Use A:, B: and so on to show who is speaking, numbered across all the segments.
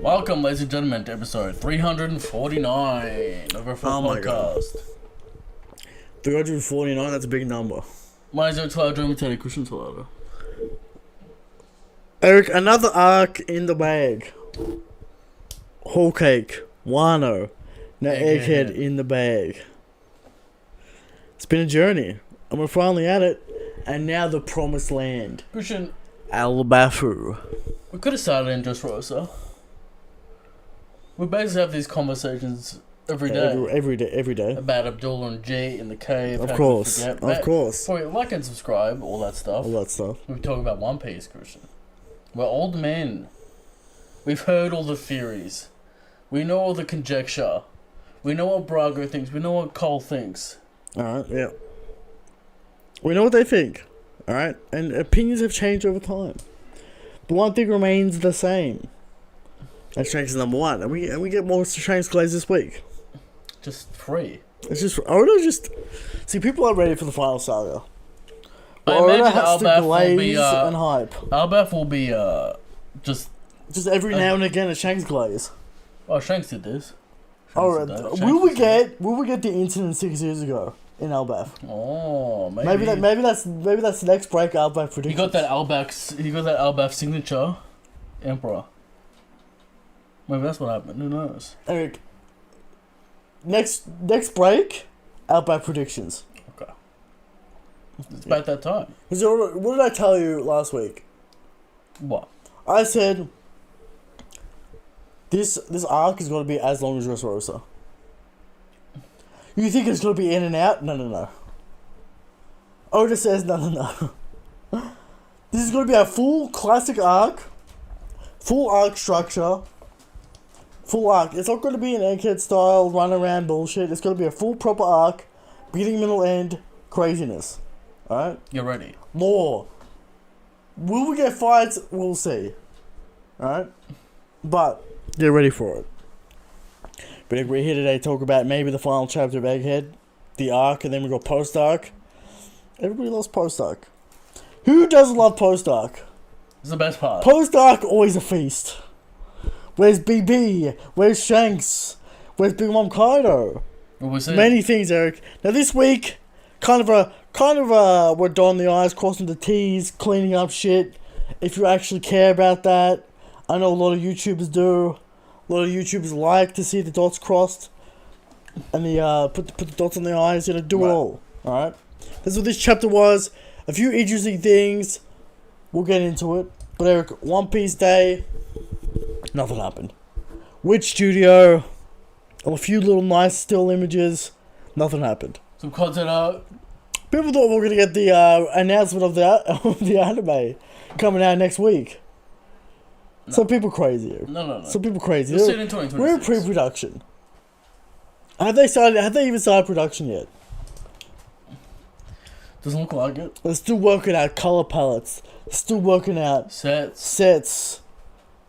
A: Welcome, ladies and gentlemen, to episode 349 of our podcast.
B: 349, that's a big number.
A: My name is Teddy Christian Salado.
B: Eric, another arc in the bag. Whole cake, Wano, now Egghead in the bag. It's been a journey, and we're finally at it, and now the promised land.
A: Christian,
B: Albafu.
A: we could have started in Dressrosa. We basically have these conversations every day.
B: Every day.
A: About Abdullah and G in the cave.
B: Of course.
A: Probably like and subscribe, all that stuff. We talk about One Piece, Christian. We're old men. We've heard all the theories. We know all the conjecture. We know what Brago thinks. We know what Cole thinks.
B: Alright, yeah. We know what they think. Alright? And opinions have changed over time. But one thing remains the same. That's Shanks number one. And we get more Shanks glaze this week.
A: Just free.
B: It's just... See, people are ready for the final saga.
A: I imagine
B: Albaf will be... and hype.
A: Albaf will be, just
B: every now and again a Shanks glaze.
A: Oh, Shanks did this.
B: Alright. Will we get the incident 6 years ago in Albaf?
A: Oh, maybe.
B: Maybe that's the next break Albaf prediction.
A: He got that Albaf signature, Emperor. Maybe that's what happened. Who knows?
B: Eric. Next break, Albaf predictions.
A: Okay. It's about that time.
B: What did I tell you last week?
A: What?
B: I said this arc is going to be as long as Dressrosa. You think it's going to be in and out? No. Oda says no. This is going to be a full classic arc. Full arc structure. Full arc. It's not going to be an Egghead style run around bullshit. It's going to be a full proper arc. Beginning, middle, end. Craziness. Alright?
A: You're ready.
B: Lore. Will we get fights? We'll see. Alright? But get ready for it. But we're here today to talk about maybe the final chapter of Egghead, the arc, and then we got post-arc. Everybody loves post-arc. Who doesn't love post-arc?
A: It's the best part.
B: Post-arc, always a feast. Where's BB? Where's Shanks? Where's Big Mom Kaido? Many things, Eric. Now this week, kind of a we're dotting the I's, crossing the T's, cleaning up shit. If you actually care about that, I know a lot of YouTubers do. A lot of YouTubers like to see the dots crossed, and the put the dots on the I's. Do it all. All right. That's what this chapter was. A few interesting things. We'll get into it. But Eric, One Piece Day. Nothing happened. Witch Studio. A few little nice still images. Nothing happened.
A: Some content art.
B: People thought we were gonna get the announcement of the anime coming out next week. No. Some people crazy.
A: No.
B: Some people crazy.
A: You'll see it in 2026.
B: We're in pre-production. Have they even started production yet?
A: Doesn't look like it.
B: They're still working out color palettes. They're still working out sets.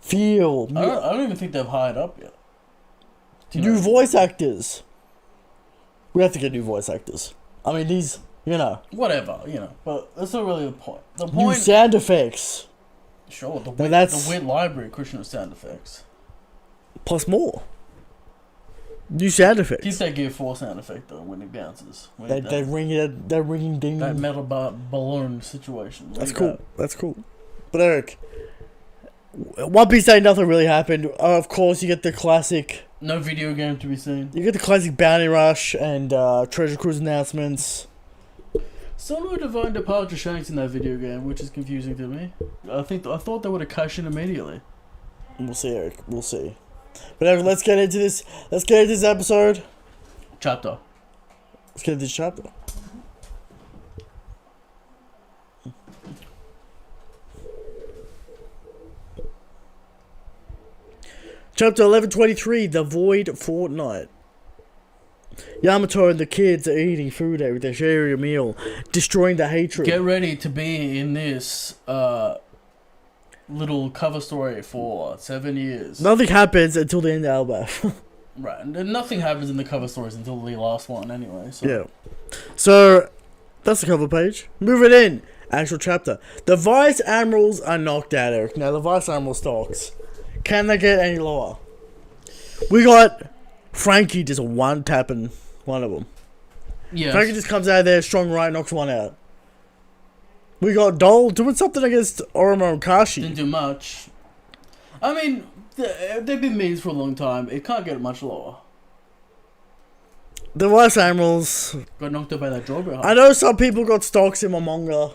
B: Feel.
A: I don't even think they've hired up yet.
B: New voice actors. We have to get new voice actors. I mean, these,
A: Whatever, But that's not really the point. The point...
B: New sound effects.
A: Sure, the weird library, Christian, of sound effects.
B: Plus more. New sound effects.
A: Keep that Gear 4 sound effect, though, when it bounces.
B: They're ringing ding.
A: That metal balloon situation.
B: That's cool. But Eric... One Piece Day, nothing really happened. Of course, you get the classic...
A: No video game to be seen.
B: You get the classic Bounty Rush and Treasure Cruise announcements.
A: Still no Divine Departure Shanks in that video game, which is confusing to me. I thought they would have cashed in immediately.
B: We'll see, Eric. We'll see. But Eric, let's get into this. Let's get into this episode.
A: Chapter.
B: Let's get into this chapter. Chapter 1123, The Void Fortnight. Yamato and the kids are eating food, Eric. They're sharing a meal, destroying the hatred.
A: Get ready to be in this little cover story for 7 years.
B: Nothing happens until the end of Albaf.
A: Right, and nothing happens in the cover stories until the last one anyway. So.
B: Yeah. So, that's the cover page. Moving in. Actual chapter. The Vice Admirals are knocked out, Eric. Now, the Vice Admiral Stocks Can they get any lower? We got Frankie just one-tapping one of them.
A: Yeah.
B: Frankie just comes out of there, strong right, knocks one out. We got Dole doing something against Oromo and Kashi.
A: Didn't do much. I mean, they've been memes for a long time. It can't get much lower.
B: The Vice Admirals
A: got knocked out by that drawbridge.
B: I know some people got stocks in my manga.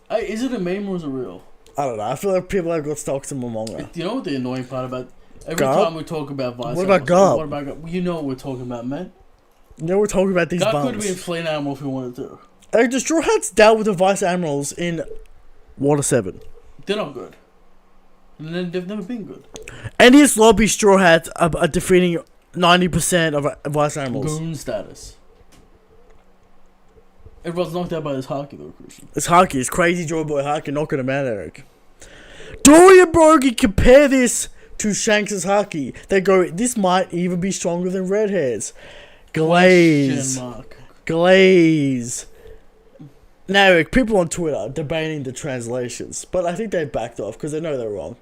A: Hey, is it a meme or is it real?
B: I don't know. I feel like people have got stocks in my manga.
A: You know what the annoying part about... Every
B: Garb?
A: time we talk about Vice...
B: What about Garb?
A: What about Garb? You know what we're talking about, man.
B: You know we're talking about these
A: Garb
B: bums.
A: could have been Flame Animal if we wanted to.
B: The Straw Hats dealt with the Vice Admirals in Water 7.
A: They're not good. And then they've never been good.
B: Endius Lobby Straw Hats are defeating 90% of Vice Admirals.
A: Goon status. Everyone's knocked out by this Haki though, Christian.
B: It's Haki. It's crazy Joy Boy Haki knocking him out, Eric. Dory and Brogy compare this to Shanks' Haki. They go, this might even be stronger than Red Hairs. Glaze. Glaze. Now, Eric, people on Twitter are debating the translations, but I think they backed off because they know they're wrong.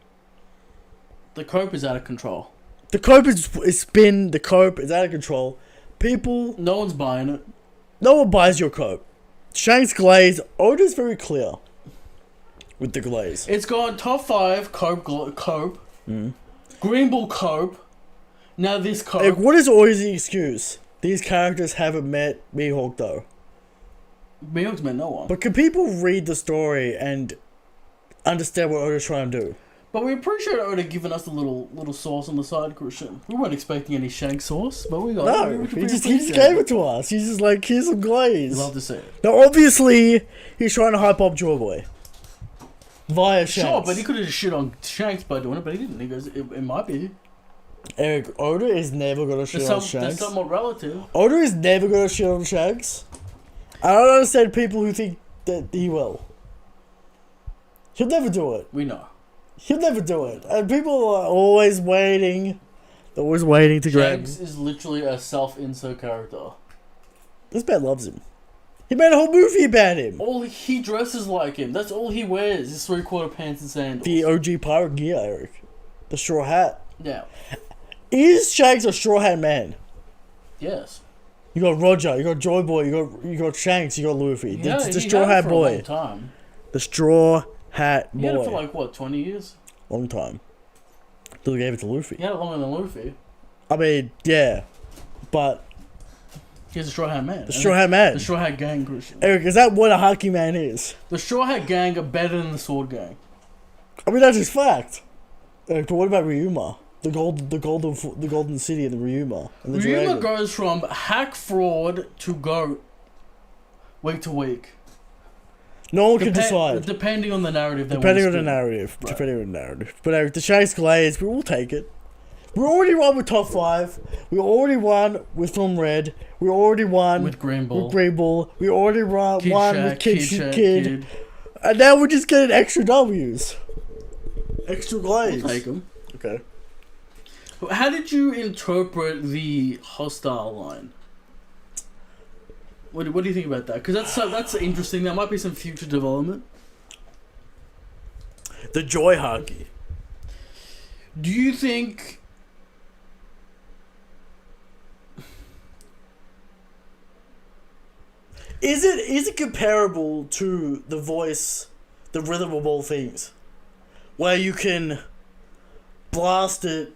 A: The cope is out of control.
B: The cope is spin. The cope is out of control. People...
A: No one's buying it.
B: No one buys your cope. Shanks Glaze. Oda's very clear with the glaze.
A: It's gone top 5 cope. Green Bull cope. Now this cope.
B: Eric, what is always the excuse? These characters haven't met Mihawk though.
A: Mihawk's met no one.
B: But can people read the story and understand what Oda's trying to do?
A: But we appreciate Oda giving us a little sauce on the side, Christian. We weren't expecting any Shank sauce, but we got it.
B: No, he just gave it to us. He's just like, here's some glaze.
A: Love to see it.
B: Now, obviously, he's trying to hype up Joy Boy. Via Shanks.
A: Sure, but he could have just shit on Shanks by doing it, but he didn't. He goes, it might be.
B: Eric, Oda is never going to shit on Shanks.
A: They're somewhat relative.
B: Oda is never going to shit on Shanks. I don't understand people who think that he will. He'll never do it.
A: We know.
B: He'll never do it. And people are always waiting. They're always waiting to grab him.
A: Shanks is literally a self-insert character.
B: This man loves him. He made a whole movie about him.
A: He dresses like him. That's all he wears. His 3/4 pants and sandals.
B: The OG pirate gear, Eric. The straw hat.
A: Yeah.
B: Is Shanks a straw hat man?
A: Yes.
B: You got Roger, you got Joy Boy, you got Shanks, you got Luffy.
A: Yeah,
B: the straw hat
A: for
B: boy.
A: A long time.
B: The straw hat boy.
A: He had it for like what, 20 years?
B: Long time. Still gave it to Luffy.
A: He had it longer than Luffy.
B: I mean, yeah, but
A: he's a straw hat man.
B: The straw hat man.
A: The straw hat gang, Christian.
B: Eric, is that what a hockey man is?
A: The straw hat gang are better than the sword gang.
B: I mean, that's just fact. Eric, but what about Ryuma? The golden city of the Ryuma. And the
A: Ryuma
B: dragon.
A: goes from hack fraud to GOAT week to week.
B: No one can decide.
A: Depending on the narrative.
B: Depending on the narrative.
A: Right.
B: Depending on the narrative. But Eric, the Shanks Glaze, we will take it. We already won with top 5. We already won with Film Red. We already won
A: with Green Bull.
B: We already won with Kid. And now we're just getting extra W's. Extra glaze.
A: We'll take them.
B: Okay.
A: How did you interpret the hostile line? What do you think about that? Because that's interesting. That might be some future development.
B: The Joy Hockey.
A: Do you think...
B: Is it comparable to the voice, the rhythm of all things? Where you can blast it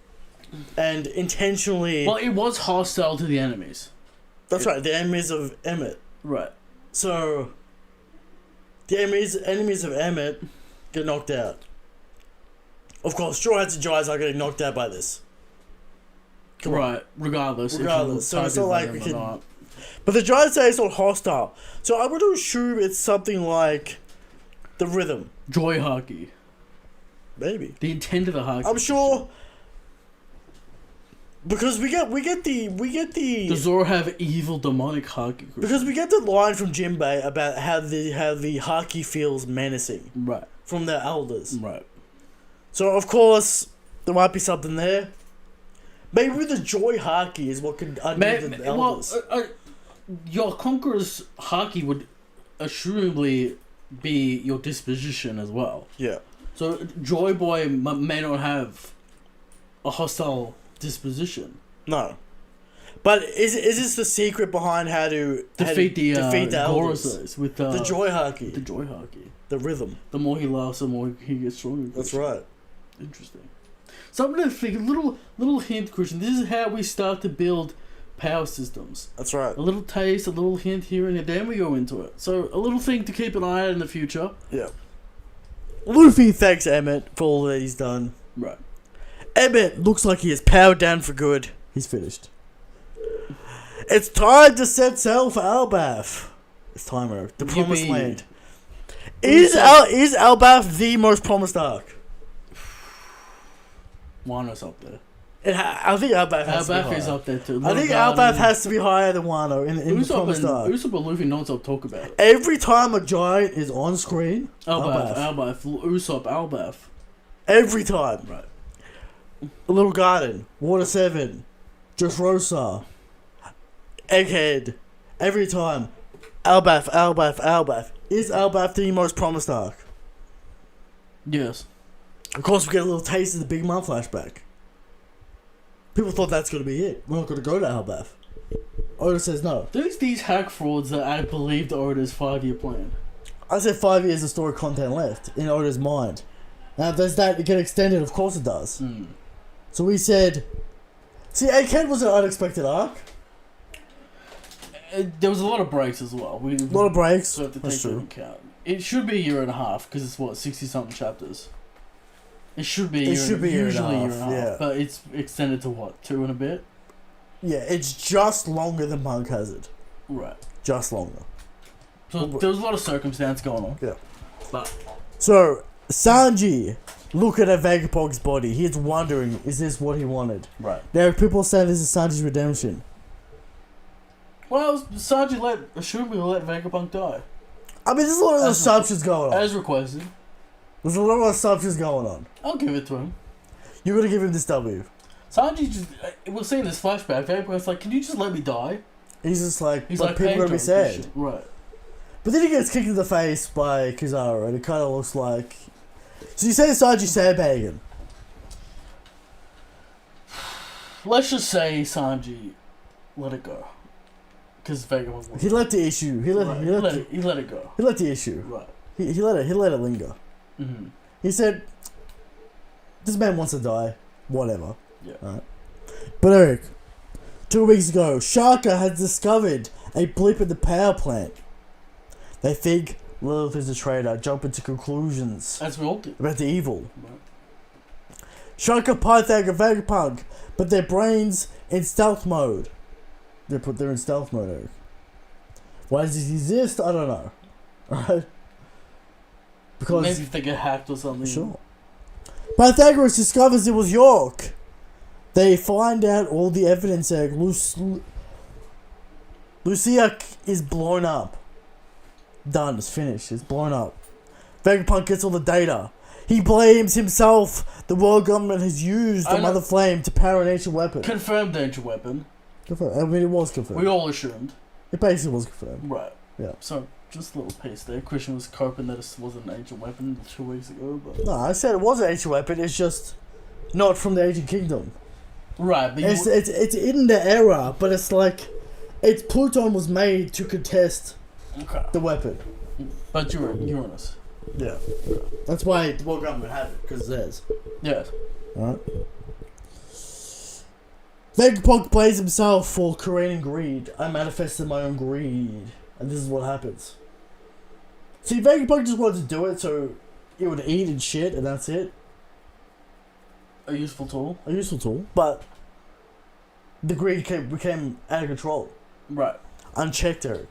B: and intentionally...
A: Well, it was hostile to the enemies.
B: That's right, the enemies of Emmett.
A: Right.
B: So, the enemies of Emmett get knocked out. Of course, Straw Hats and Giants are getting knocked out by this.
A: Right, regardless.
B: So it's not like we can... But the Giants say it's not hostile. So I'm going to assume it's something like the rhythm.
A: Joy hockey.
B: Maybe.
A: The intent of the hockey.
B: I'm sure... Because we get the
A: Does Zoro have evil demonic hockey?
B: Because we get the line from Jinbei about how the hockey feels menacing.
A: Right.
B: From their elders.
A: Right.
B: So of course there might be something there. Maybe the Joy hockey is what could undo the elders.
A: Well, your Conqueror's hockey would assumably be your disposition as well.
B: Yeah.
A: So Joy Boy may not have a hostile disposition.
B: No. But is this the secret behind how to
A: defeat the
B: Gorosei
A: with
B: the joy haki?
A: The joy haki.
B: The rhythm.
A: The more he laughs, the more he gets stronger.
B: That's right.
A: Interesting. So I'm gonna think little hint, Christian. This is how we start to build power systems.
B: That's right.
A: A little taste, a little hint here and there, then we go into it. So a little thing to keep an eye on in the future.
B: Yeah. Luffy thanks Emmett for all that he's done.
A: Right.
B: Emmett looks like he is powered down for good. He's finished. It's time to set sail for Albath. It's time, Eric. The promised land. Is Albath the most promised arc?
A: Wano's up there.
B: I think Albath has to be higher.
A: Is up there too.
B: I think Albath has to be higher than Wano in the promised arc.
A: Usopp and Luffy non-stop talk about it.
B: Every time a giant is on screen,
A: Albath, Usopp, Albath.
B: Every time.
A: Right.
B: Little Garden, Water 7, Dressrosa, Egghead. Every time. Albath. Is Albath the most promised arc?
A: Yes.
B: Of course, we get a little taste of the Big Mom flashback. People thought that's going to be it. We're not going to go to Albath. Oda says no.
A: There's these hack frauds that I believed Oda's 5-year plan.
B: I said 5 years of story content left in Oda's mind. Now, does that get extended? Of course it does. So we said... See, Egghead was an unexpected arc.
A: There was a lot of breaks as well.
B: A lot of breaks.
A: So have to take that into account. It should be a year and a half, because it's, 60-something chapters. It should be usually a year and a half, yeah. But it's extended to what, 2 and a bit?
B: Yeah, it's just longer than Punk has it.
A: Right.
B: Just longer.
A: So there was a lot of circumstance going on.
B: Yeah.
A: But
B: so, Sanji, looking at Vegapunk's body, he's wondering, is this what he wanted?
A: Right.
B: There are people saying this is Sanji's redemption.
A: Well, Sanji assumed we let Vegapunk die.
B: I mean, there's a lot of assumptions going on.
A: As requested.
B: There's a lot of assumptions going on.
A: I'll give it to him.
B: You're going to give him this W.
A: Sanji just... We're seeing this flashback. Vegapunk's like, can you just let me die?
B: He's just like, people are going to be sad.
A: Right.
B: But then he gets kicked in the face by Kizaru, and it kind of looks like... So you say Sanji sandbagging.
A: Let's just say Sanji let it go. Because Vegapunk...
B: He let the issue... He let it
A: go.
B: He let the issue.
A: Right.
B: He let it linger.
A: Mm-hmm.
B: He said, this man wants to die. Whatever.
A: Yeah.
B: Right. But Eric, 2 weeks ago, Shaka has discovered a blip in the power plant. They think Lilith is a traitor, jump into conclusions.
A: As we all did.
B: About the evil.
A: Right.
B: Shaka, Pythag, and Vegapunk, but their brains in stealth mode. They're in stealth mode, Eric. Why does this exist? I don't know. Alright? Because
A: maybe if they get hacked or something.
B: Sure. Pythagoras discovers it was York. They find out all the evidence, Eric. Lucia is blown up. Done. It's finished. It's blown up. Vegapunk gets all the data. He blames himself. The world government has used the Mother Flame to power an ancient weapon.
A: Confirmed ancient weapon.
B: Confirmed. I mean, it was confirmed.
A: We all assumed.
B: It basically was confirmed.
A: Right.
B: Yeah.
A: So, just a little piece there. Christian was coping that it wasn't an ancient weapon 2 weeks ago, but...
B: No, I said it was an ancient weapon. It's just not from the ancient kingdom.
A: Right, but
B: it's in the era, but it's like... Pluton was made to contest the weapon.
A: But Uranus.
B: Yeah. That's why the world government had it, because it's theirs.
A: Yes.
B: Alright. Vegapunk blames himself for creating greed. I manifested my own greed. And this is what happens. See, Vegapunk just wanted to do it so he would eat and shit, and that's it.
A: A useful tool.
B: A useful tool. But the greed became out of control.
A: Right.
B: Unchecked, Eric.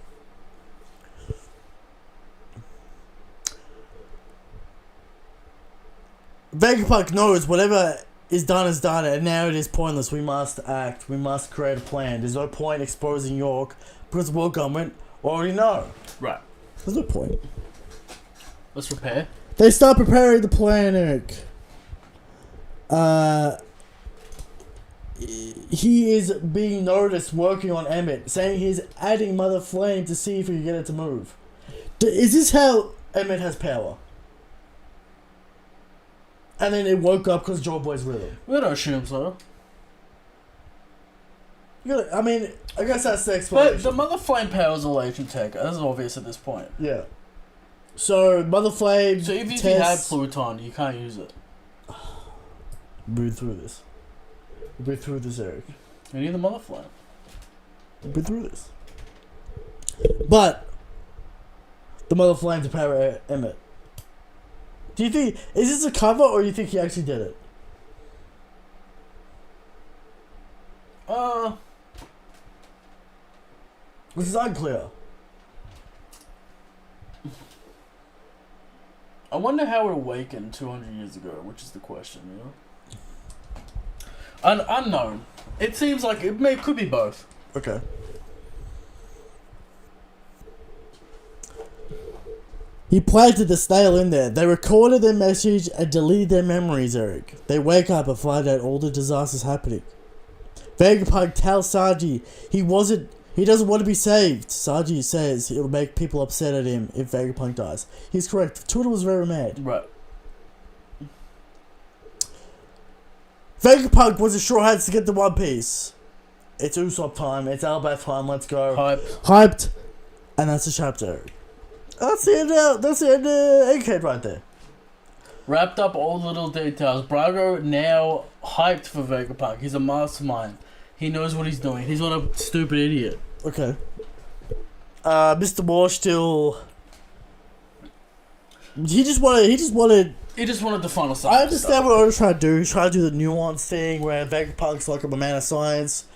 B: Vegapunk knows whatever is done, and now it is pointless. We must act. We must create a plan. There's no point exposing York because the world government already know.
A: Right.
B: There's no point.
A: Let's prepare.
B: They start preparing the plan, Eric. He is being noticed working on Emmett, saying he's adding Mother Flame to see if he can get it to move. Is this how Emmett has power? And then it woke up because Joy Boy's with him.
A: We don't assume so.
B: I mean, I guess that's the explanation.
A: But the Mother Flame powers all Agent Tech. That's obvious at this point.
B: Yeah. So, Mother Flame.
A: So, if you had Pluton, you can't use it.
B: Breathe through this. Breathe through this, Eric.
A: You need the Mother Flame.
B: Breathe through this. But, the Mother Flame's a power Emmett. Do you think. Is this a cover or do you think he actually did it? This is unclear.
A: I wonder how it awakened 200 years ago, which is the question, you know? Unknown. It seems like it could be both.
B: Okay. He planted the snail in there. They recorded their message and deleted their memories, Eric. They wake up and find out all the disasters happening. Vegapunk tells Sanji he doesn't want to be saved. Sanji says it'll make people upset at him if Vegapunk dies. He's correct. Twitter was very mad.
A: Right.
B: Vegapunk wasn't sure how to get the One Piece. It's Usopp time. It's Albaf time. Let's go. Hyped. And that's the chapter. That's the end of Egghead right there.
A: Wrapped up all the little details. Brago now hyped for Vegapunk. He's a mastermind. He knows what he's doing. He's not a stupid idiot.
B: Okay. Mr. Moore still. He just wanted
A: the final side.
B: I understand what Oda's trying to do. He's trying to do the nuance thing where Vegapunk's like I'm a man of science.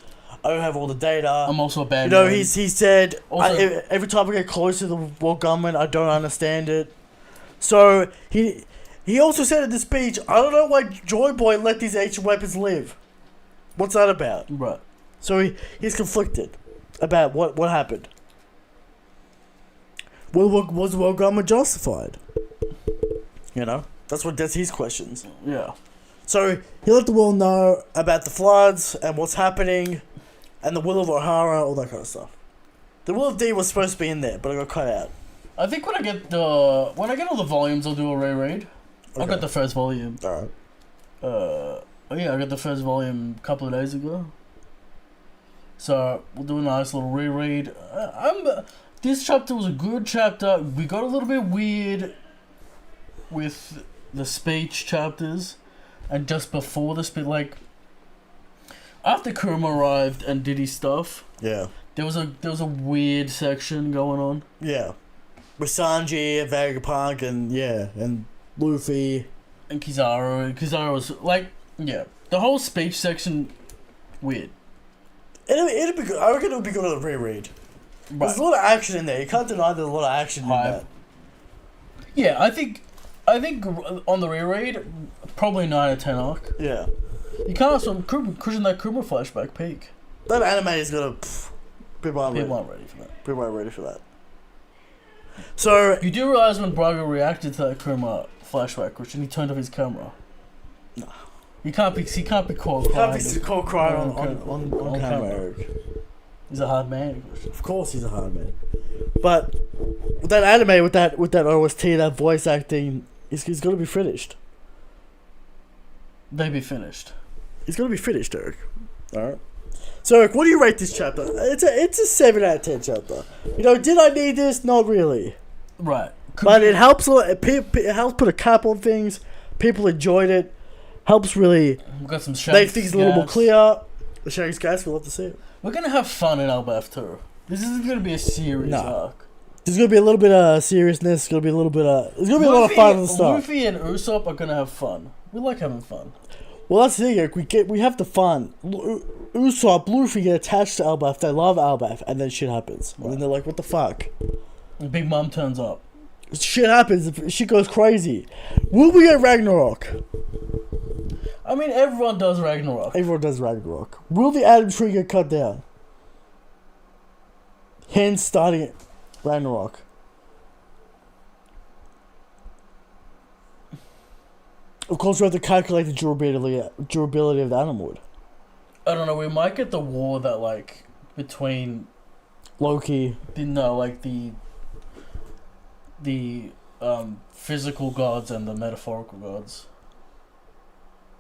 B: I don't have all the data.
A: I'm also a bad
B: man.
A: he
B: said every time I get close to the world government, I don't understand it. So he also said in the speech, I don't know why Joy Boy let these ancient weapons live. What's that about?
A: Right.
B: So he's conflicted about what happened. Was the world government justified? You know, that's his questions.
A: Yeah.
B: So he let the world know about the floods and what's happening, and the will of O'Hara, all that kind of stuff. The will of D was supposed to be in there, but it got cut out.
A: I think when I get all the volumes, I'll do a reread. Okay. I got the first volume.
B: Alright.
A: I got the first volume a couple of days ago. So we'll do a nice little reread. This chapter was a good chapter. We got a little bit weird with the speech chapters, and just before the speech, like after Kuruma arrived and did his stuff.
B: Yeah.
A: There was a weird section going on.
B: Yeah. With Sanji and Vegapunk and Luffy.
A: And Kizaru. Kizaru was like, yeah. The whole speech section, weird.
B: It'd be good. I reckon it would be good on the reread. Right. There's a lot of action in there. You can't deny there's a lot of action in that.
A: Yeah, I think on the reread, probably 9 or 10 arc.
B: Yeah.
A: You can't cruising that Kuruma flashback peak.
B: That anime is gonna... People aren't ready for that. So...
A: You do realise when Braga reacted to that Kuruma flashback, Christian, he turned off his camera.
B: No.
A: He can't be called crying.
B: He can't be called crying on camera, Eric.
A: He's a hard man, Christian.
B: Of course he's a hard man. But with that anime, with that OST, that voice acting, he's gonna be finished.
A: They be finished.
B: He's gonna be finished, Eric. Alright. So, Eric, what do you rate this chapter? It's a 7 out of 10 chapter. You know, did I need this? Not really.
A: Right.
B: But it helps a lot. It helps put a cap on things. People enjoyed it. Helps really
A: We've got some
B: make things a little more clear. The Shanks gas, we'll love to see it.
A: We're gonna have fun in Albaf too. This isn't gonna be a serious arc.
B: There's gonna be a little bit of seriousness. There's gonna be a little bit of. There's gonna be a lot of fun at the start.
A: Luffy and Usopp are gonna have fun. We like having fun.
B: Well, that's the thing, Eric. We have the fun. Usopp, Luffy get attached to Albaf. They love Albaf, and then shit happens. Right. And then they're like, "What the fuck?"
A: And Big Mom turns up.
B: Shit happens. Shit goes crazy. Will we get Ragnarok?
A: I mean, everyone does Ragnarok.
B: Everyone does Ragnarok. Will the Atom Tree get cut down? Hence starting Ragnarok. Of course, we have to calculate the durability of the animal wood.
A: I don't know. We might get the war that like between
B: Loki.
A: The physical gods and the metaphorical gods.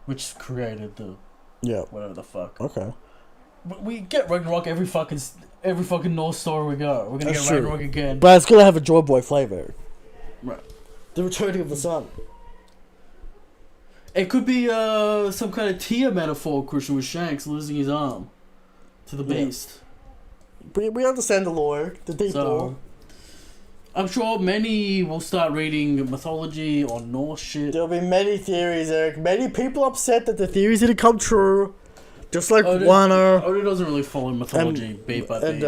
A: which created the whatever the fuck.
B: Okay.
A: We get Ragnarok every fucking North Star we go. We're gonna get Ragnarok again.
B: But it's gonna have a Joy Boy flavor.
A: Right.
B: The returning of the sun.
A: It could be some kind of tear metaphor, Christian, with Shanks losing his arm to the beast.
B: We understand the lore, the deep lore.
A: I'm sure many will start reading mythology or Norse shit.
B: There'll be many theories, Eric. Many people upset that the theories didn't come true. Just like Wano.
A: Oda doesn't really follow mythology beat by beat.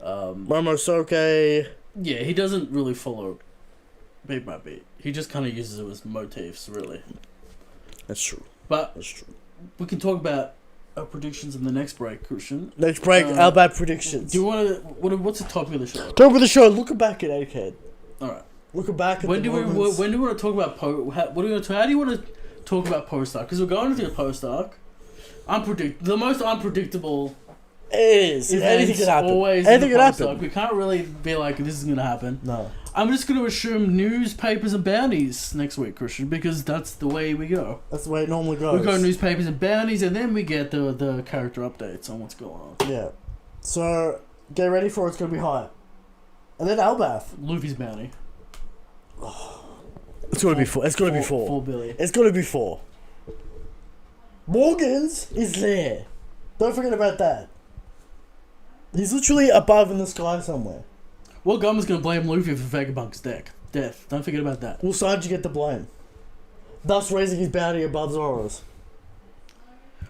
B: Momosuke.
A: Yeah, he doesn't really follow beat by beat. He just kind of uses it as motifs, really.
B: That's true.
A: But that's true. We can talk about our predictions in the next break, Christian.
B: Next break, our bad predictions.
A: Do you want to? What's the topic of the show?
B: Topic of the show. Looking back at Egghead.
A: All right.
B: Looking back at
A: when do we want to talk about how do you want to talk about post arc? Because we're going into the post arc. The most unpredictable.
B: It is. Anything can happen.
A: Always anything can happen. We can't really be like, this is going to happen.
B: No.
A: I'm just going to assume newspapers and bounties next week, Christian, because that's the way we go.
B: That's the way it normally goes.
A: We go newspapers and bounties, and then we get the character updates on what's going on.
B: Yeah. So, get ready for it's going to be high. And then Albath.
A: Luffy's bounty.
B: It's going to be 4. It's going to be 4.
A: 4 billion.
B: It's going to be 4. Morgan's is there. Don't forget about that. He's literally above in the sky somewhere.
A: Well, Gumma's going to blame Luffy for Vegapunk's death. Don't forget about that.
B: Will Sanji get the blame? Thus raising his bounty above Zoro's.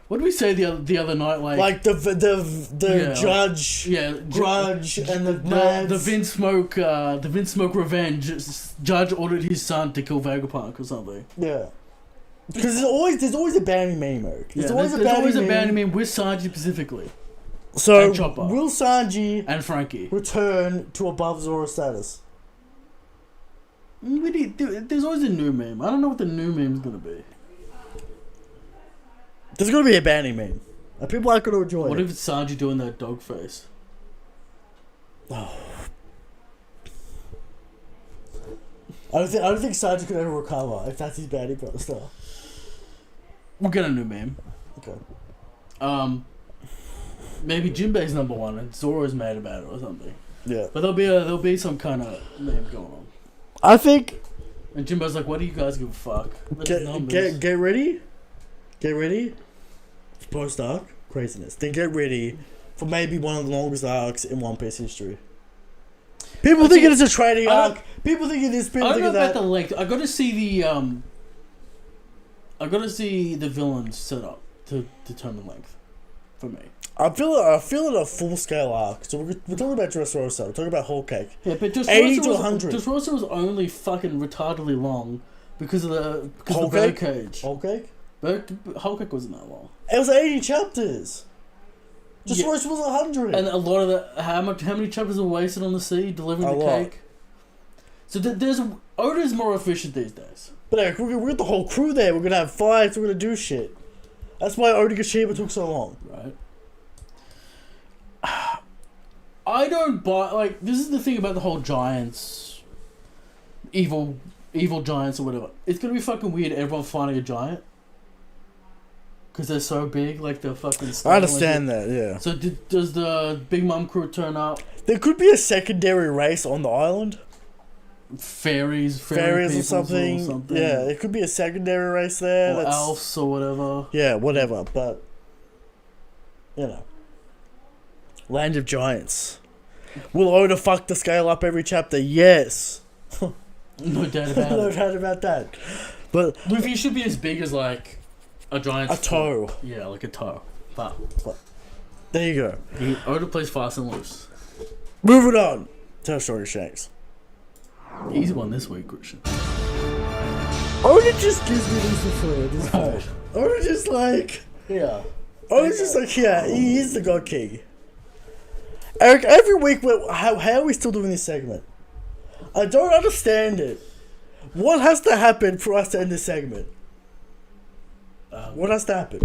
A: What did we say the other night? Like
B: the judge, grudge, and the
A: Vince Smoke revenge. Judge ordered his son to kill Vegapunk or something.
B: Yeah, because there's always a bounty meme, Eric.
A: There's always a bounty meme with Sanji specifically.
B: So will Sanji
A: and Frankie
B: return to above Zoro status?
A: There's always a new meme. I don't know what the new meme's gonna be.
B: There's gonna be a bounty meme. And people aren't gonna enjoy it.
A: What if it's Sanji doing that dog face?
B: Oh. I don't think Sanji could ever recover if that's his bounty poster.
A: We'll get a new meme.
B: Okay.
A: Maybe Jinbei's number 1 and Zoro's mad about it or something.
B: Yeah.
A: But there'll be some kind of meme going on.
B: I think.
A: And Jinbei's like, "What do you guys give a fuck?"
B: Get ready. Get ready. Post arc craziness. Then get ready for maybe one of the longest arcs in One Piece history. People think it's a training arc. People think it is. People think of that.
A: I don't know about the length. I got to see the villains set up to determine length. For me,
B: I feel it a full scale arc. So we're talking about Dressrosa. We're talking about Whole Cake.
A: Yeah, but
B: 80 to 100.
A: Dressrosa was only fucking retardedly long because of the
B: Whole
A: bird cage.
B: Whole Cake.
A: Whole Cake wasn't that long.
B: It was 80 chapters. Dressrosa was 100.
A: And a lot of how many chapters were wasted on the sea delivering the cake? So Oda's more efficient these days.
B: But Eric, we're got the whole crew there. We're gonna have fights. We're gonna do shit. That's why Onigashima took so long.
A: Right. I don't buy this is the thing about the whole giants, evil giants or whatever. It's gonna be fucking weird. Everyone finding a giant. Because they're so big, like the fucking...
B: I understand that, yeah.
A: So does the Big Mom crew turn up?
B: There could be a secondary race on the island.
A: Fairies
B: or something. Yeah, it could be a secondary race there.
A: Or elves or whatever.
B: Yeah, whatever, but... You know. Land of Giants. Will Oda fuck the scale up every chapter? Yes.
A: No doubt about it.
B: No doubt about that. But...
A: Luffy should be as big as, like... A giant's
B: toe.
A: Yeah, like a toe. But
B: there you go.
A: Oda plays fast and loose.
B: Moving on. Tell Story Shanks.
A: Easy one this week, Christian.
B: Oda just gives me this fight. Oda just like...
A: Yeah.
B: Oda's just like, yeah, he is the God King. Eric, every week, how are we still doing this segment? I don't understand it. What has to happen for us to end this segment? What has to happen?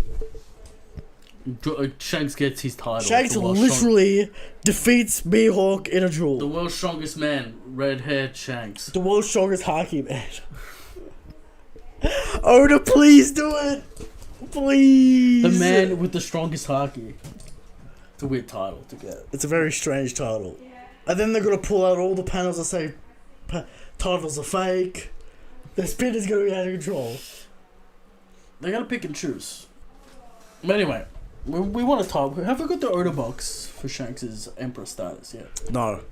A: Shanks gets his title.
B: Shanks literally defeats Mihawk in a duel.
A: The world's strongest man, red-haired Shanks.
B: The world's strongest hockey man. Oda, please do it. Please.
A: The man with the strongest haki. It's a weird title to get.
B: It's a very strange title. And then they're going to pull out all the panels that say titles are fake. The spin is going to be out of control.
A: They got to pick and choose. But anyway, we want to talk. Have we got the Oda box for Shanks' Emperor status yet?
B: No.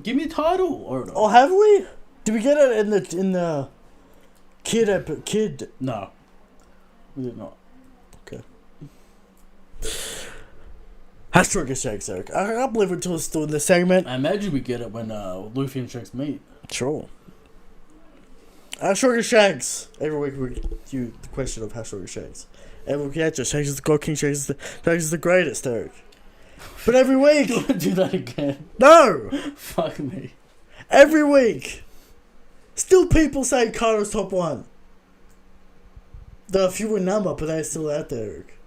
A: Give me a title, Oda.
B: Oh, have we? Did we get it in the kid?
A: No. We did not.
B: Okay. Hashtag Shanks, Eric. I can't believe we're still in this segment.
A: I imagine we get it when Luffy and Shanks meet.
B: Sure. Hashtag Shanks. Every week we do the question of hashtag Shanks. Every week, Shanks is the God King. Shanks is the greatest, Eric. But every week.
A: You want to do that again?
B: No.
A: Fuck me.
B: Every week. Still people say Kaido's top 1. They're few in number, but they're still out there, Eric.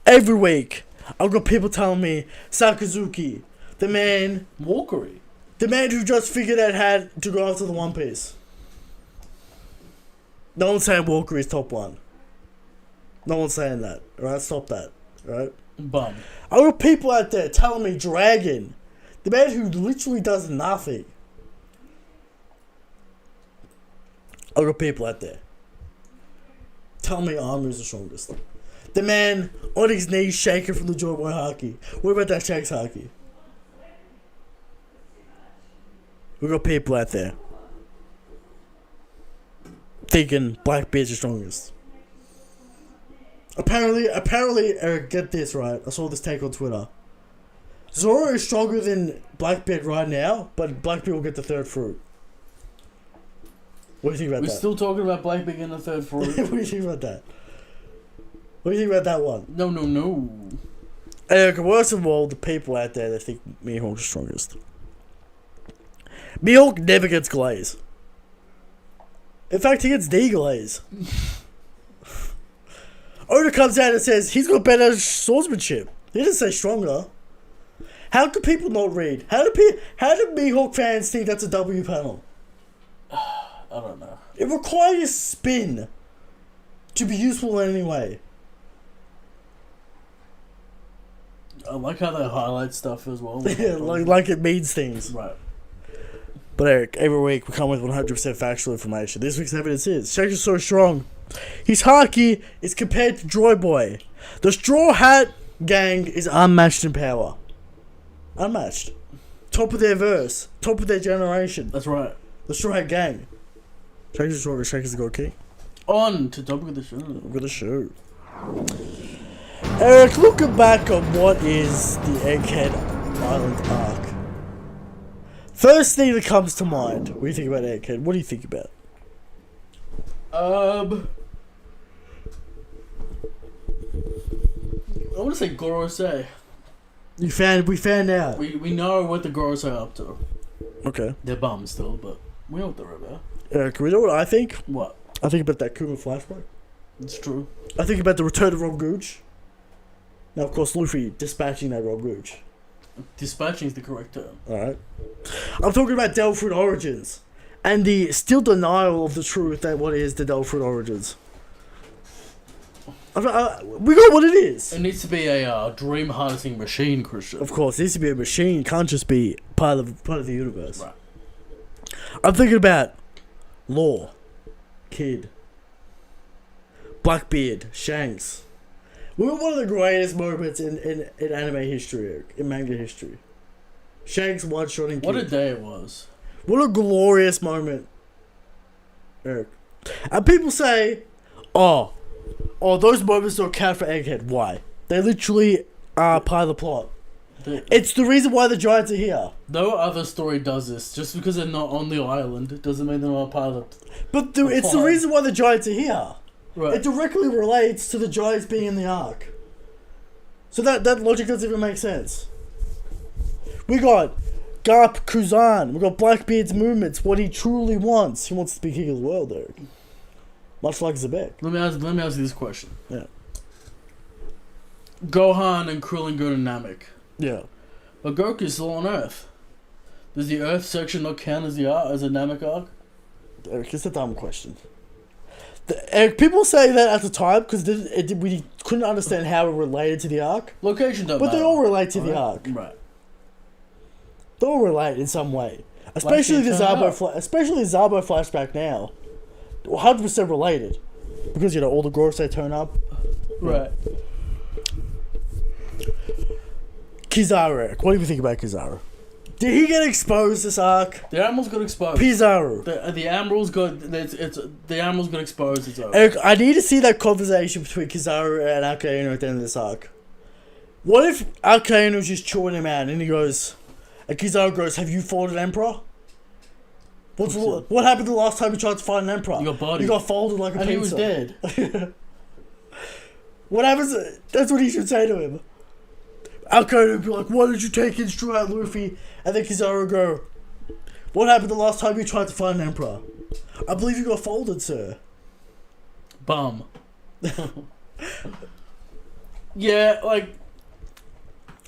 B: Every week, I've got people telling me Sakazuki, the man...
A: Walkery.
B: The man who just figured out how to go after the One Piece. No one's saying Walkery's top 1. No one's saying that. Alright, stop that. Alright?
A: Bum.
B: I've got people out there telling me Dragon, the man who literally does nothing. I've got people out there telling me Armor is the strongest. The man on his knees shaking from the Joy Boy haki. What about that Shanks haki? We've got people out there thinking Blackbeard's the strongest. Apparently, Eric, get this right. I saw this take on Twitter. Zoro is stronger than Blackbeard right now, but Blackbeard will get the 3rd fruit. What do you think about that?
A: We're still talking about Blackbeard getting the 3rd fruit.
B: What do you think about that? What do you think about that one?
A: No.
B: Eric, worst of all, the people out there that think Mihawk's the strongest. Mihawk never gets glaze. In fact, he gets D-glaze. Oda comes out and says he's got better swordsmanship. He didn't say stronger. How could people not read? How do Mihawk fans think that's a W panel?
A: I don't know.
B: It requires spin to be useful in any way.
A: I like how they highlight stuff as well.
B: Yeah, like it means things.
A: Right.
B: But Eric, every week we come with 100% factual information. This week's evidence is Shanks is so strong. His haki is compared to Joy Boy. The Straw Hat gang is unmatched in power. Unmatched. Top of their verse. Top of their generation.
A: That's right.
B: The Straw Hat gang. Shanks is stronger. Shanks is the God King.
A: On to topic of the show.
B: We're the show. Eric, looking back on what is the Egghead Island arc. First thing that comes to mind when you think about Egghead, what do you think about?
A: I want to say Gorosei.
B: We found out.
A: We know what the Gorosei are up to.
B: Okay.
A: They're bums still, but we know what they're about.
B: Can we know what I think?
A: What?
B: I think about that Kuma flashback.
A: It's true.
B: I think about the return of Rob Gooch. Now, of course, Luffy dispatching that Rob Gooch.
A: Dispatching is the correct term.
B: Alright. I'm talking about Delphoid Origins. And the still denial of the truth that what is the Delphoid Origins. We got what it is.
A: It needs to be a dream harnessing machine, Christian.
B: Of course, it needs to be a machine. It can't just be part of the universe.
A: Right.
B: I'm thinking about Law, Kid, Blackbeard, Shanks. We were one of the greatest moments in anime history, in manga history. Shanks one-shotting Kid.
A: What a day it was.
B: What a glorious moment, Eric. And people say, oh, those moments don't count for Egghead. Why? They literally are part of the plot. It's the reason why the Giants are here.
A: No other story does this. Just because they're not on the island doesn't mean they're not part of it.
B: But it's the reason why the Giants are here.
A: Right.
B: It directly relates to the Giants being in the arc. So that logic doesn't even make sense. We got Garp Kuzan. We got Blackbeard's movements. What he truly wants. He wants to be king of the world, Eric. Much like Zebek.
A: Let me ask you this question.
B: Yeah.
A: Gohan and Krillin go to Namek.
B: Yeah.
A: But Goku's still on Earth. Does the Earth section not count as a Namek arc?
B: Eric, it's a dumb question. Eric, people say that at the time because we couldn't understand how it related to the arc.
A: Location don't
B: but
A: matter.
B: they all relate to the arc.
A: Right.
B: They all relate in some way. Especially the Zabo flashback now. 100% related. Because, all the groups they turn up.
A: Right.
B: Kizaru, Eric. What do you think about Kizaru? Did he get exposed this arc?
A: The Admiral's got exposed.
B: Kizaru.
A: The Admiral's got the Admiral's got exposed. It's over.
B: Eric, I need to see that conversation between Kizaru and Akainu at the end of this arc. What if Akainu's just chewing him out and he goes, and Kizaru goes, "Have you fought an emperor? What happened the last time you tried to fight an emperor?
A: You got bodied.
B: You got folded like a pizza.
A: And he was dead.
B: What happens? That's what he should say to him. Akainu would be like, "Why did you take and straw out Luffy?" And then Kizaru would go, "What happened the last time you tried to find an emperor? I believe you got folded, sir."
A: Bum. Yeah, like...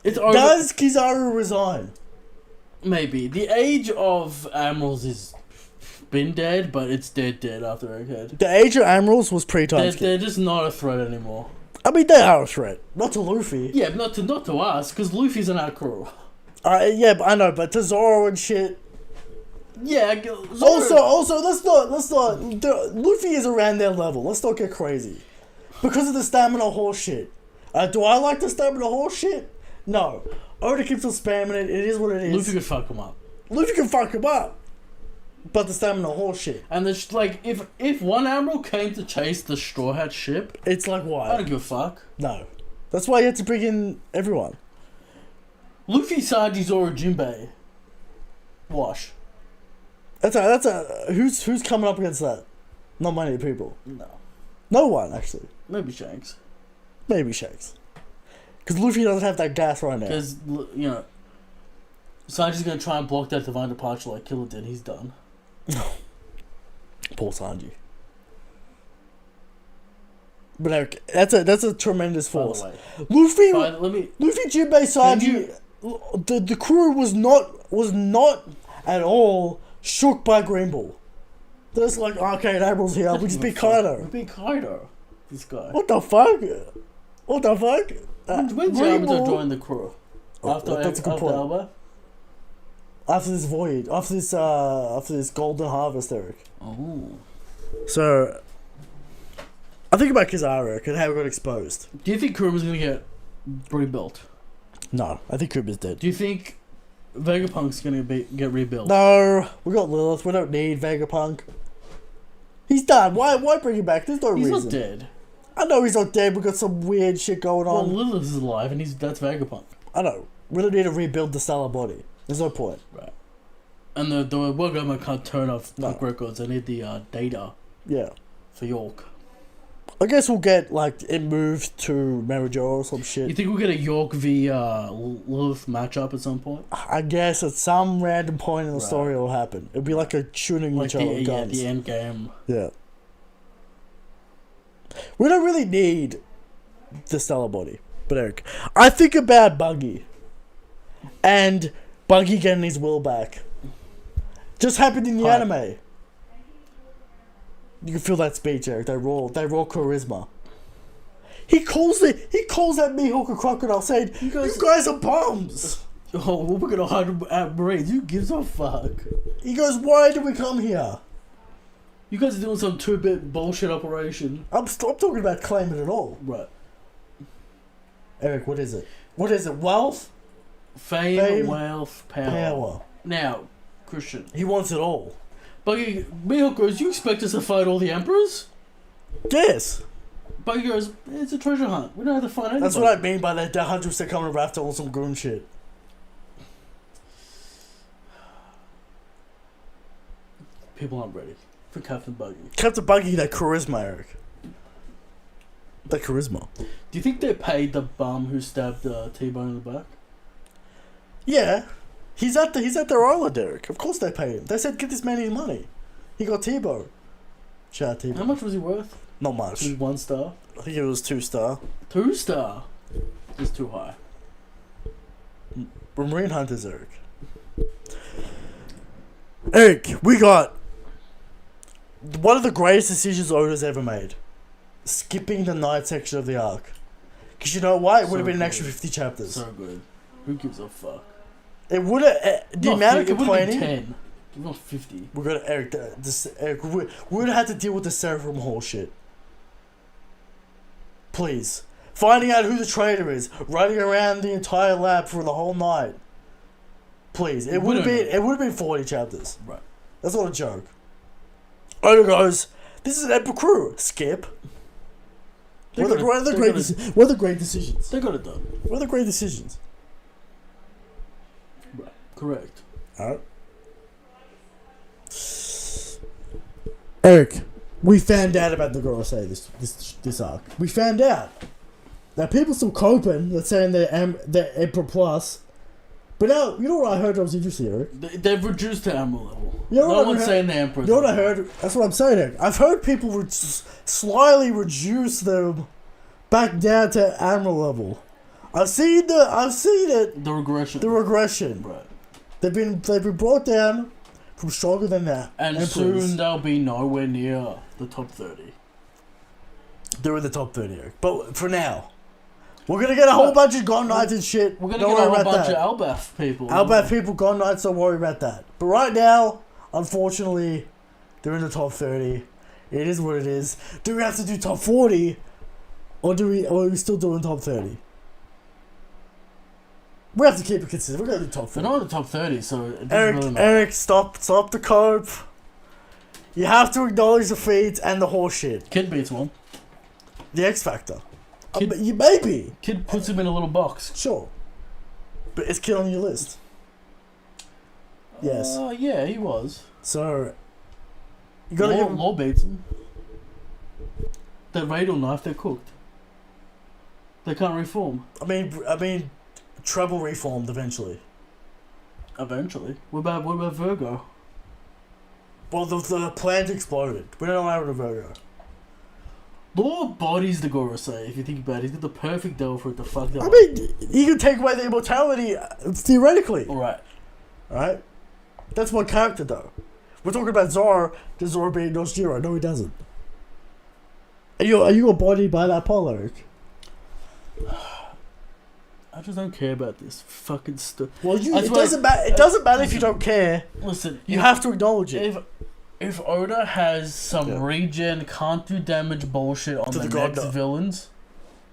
A: It's over.
B: Does Kizaru resign?
A: Maybe. The age of Admirals is been dead, but it's dead after Egghead.
B: The age of Admirals was pre-time skip.
A: They're just not a threat anymore.
B: I mean, they are a threat. Not to Luffy.
A: Yeah, but not to us, because Luffy's in our crew.
B: Yeah, but I know, but to Zoro and shit.
A: Yeah.
B: Zoro... Also, let's not. Luffy is around their level. Let's not get crazy. Because of the stamina horse shit. Do I like the stamina horse shit? No. Oda keeps on spamming it. It is what it is.
A: Luffy could fuck him up.
B: Luffy can fuck him up. But the stamina horse shit.
A: And there's like, if one Admiral came to chase the Straw Hat ship,
B: it's like, why?
A: I don't give a fuck.
B: No. That's why you had to bring in everyone.
A: Luffy, Sanji, Zoro, Jinbei. Wash.
B: That's a who's coming up against that? Not many people.
A: No.
B: No one, actually.
A: Maybe Shanks.
B: Maybe Shanks. Because Luffy doesn't have that gas right now.
A: Because, Sanji's going to try and block that divine departure like Killer did. He's done.
B: Poor Sanji. But Eric, that's a tremendous force. Luffy, Jinbei, Sanji, the crew was not at all shook by Green Ball. They're just like, okay, Admiral's here. We just beat Kaido.
A: We beat Kaido. This guy.
B: What the fuck? When's
A: Yamato join the crew?
B: That's a good point.
A: Alba?
B: After this voyage, after this golden harvest, Eric.
A: Oh.
B: So, I think about Kizaru and how it got exposed.
A: Do you think Kuruma's gonna get rebuilt?
B: No, I think Kuruma's dead.
A: Do you think Vegapunk's gonna get rebuilt?
B: No, we got Lilith. We don't need Vegapunk. He's done. Why bring him back? There's no reason.
A: He's not dead.
B: I know he's not dead. We got some weird shit going on.
A: Well, Lilith is alive, and that's Vegapunk.
B: I know. We don't need to rebuild the stellar body. There's no point.
A: Right. And the world government can't turn off Punk records. They need the data.
B: Yeah.
A: For York.
B: I guess we'll get it moved to Marijo or some shit.
A: You think we'll get a York v Lilith matchup at some point?
B: I guess at some random point in the story it'll happen. It'll be like a shooting each other with guns.
A: The end game.
B: Yeah. We don't really need the stellar body. But Eric, I think about Buggy. And Buggy getting his will back. Just happened in the anime. You can feel that speech, Eric. They raw charisma. He calls that Mihawk a crocodile, saying, "You guys are bums."
A: Oh, we're gonna hide at Marines. Who gives a fuck?
B: He goes, "Why did we come here?
A: You guys are doing some 2-bit bullshit operation."
B: I'm talking about claiming it all.
A: Right.
B: Eric, what is it? What is it? Wealth?
A: Fame, wealth, power. Now, Christian.
B: He wants it all.
A: Buggy, Mihawk goes, "You expect us to fight all the emperors?"
B: Yes.
A: Buggy goes, "It's a treasure hunt. We don't have to fight anybody."
B: That's what I mean by that 100% coming after all some goon shit.
A: People aren't ready for Captain Buggy.
B: Captain Buggy, that charisma, Eric. That charisma.
A: Do you think they paid the bum who stabbed T-Bone in the back?
B: Yeah. He's at their island, Derek. Of course they paid him. They said, "Get this man his money." He got T-Bone. Shout out T-Bone.
A: How much was he worth?
B: Not much.
A: 1 star?
B: I think it was 2 star.
A: 2 star? It's too high.
B: We're Marine Hunters, Eric. Eric, we got one of the greatest decisions Oda's ever made. Skipping the night section of the arc. Because you know what? It would have been an extra 50 chapters.
A: So good. Who gives a fuck?
B: It would have... The amount of complaining...
A: It would have been 10. Not 50.
B: We're gonna... Eric, we would have had to deal with the Seraphim Hall shit. Please. Finding out who the traitor is. Running around the entire lab for the whole night. Please. It would have been 40 chapters.
A: Right.
B: That's not a joke. Oda goes, this is an epic crew. Skip. What are the great decisions?
A: They got it done.
B: What are the great decisions?
A: Right. Correct.
B: Alright. Eric, we found out about the Gorosei this arc. We found out that people still coping. They're saying they're Emperor Plus. But now, you know what I heard that was interesting, Eric?
A: They've reduced to Emerald level.
B: You know
A: no one's saying the Emperor.
B: You know what I heard? That's what I'm saying, Eric. I've heard people slyly reduce them back down to Admiral level. I've seen it.
A: The regression.
B: The regression.
A: Right.
B: They've been brought down from stronger than that.
A: And
B: Emperors.
A: soon they'll be nowhere near the top 30.
B: They're in the top 30, Eric. But for now, we're gonna get a whole bunch of God Knights and shit.
A: We're gonna get a whole bunch of Albath people.
B: Albath people, God Knights, don't worry about that. But right now, unfortunately, they're in the top 30. It is what it is. Do we have to do top 40? Or are we still doing top 30? We have to keep it consistent. We're going to do top 30.
A: They're not in the top 30, so it doesn't really matter.
B: Eric, stop the cope. You have to acknowledge the feats and the horse shit.
A: Kid beats one.
B: The X Factor. Maybe.
A: Kid puts him in a little box.
B: Sure. But is Kid on your list? Yes.
A: Yeah, he was.
B: So, you gotta give him...
A: Law beats him. That radar knife, they're cooked. They can't reform.
B: I mean, Treble reformed eventually.
A: Eventually? What about Virgo?
B: Well, the plant exploded. We don't know what happened to Virgo.
A: Law bodies the Gorosei, if you think about it. He's got the perfect devil for it to fuck them up.
B: I mean, he can take away the immortality, theoretically.
A: Alright.
B: Alright? That's one character, though. We're talking about Zoro. Does Zoro beat Noshiro? No, he doesn't. Are you embodied by that pole, Eric?
A: I just don't care about this fucking stuff.
B: Well, it doesn't matter if you don't care.
A: Listen,
B: you have to acknowledge it.
A: If Oda has some regen, can't do damage bullshit on the next villains,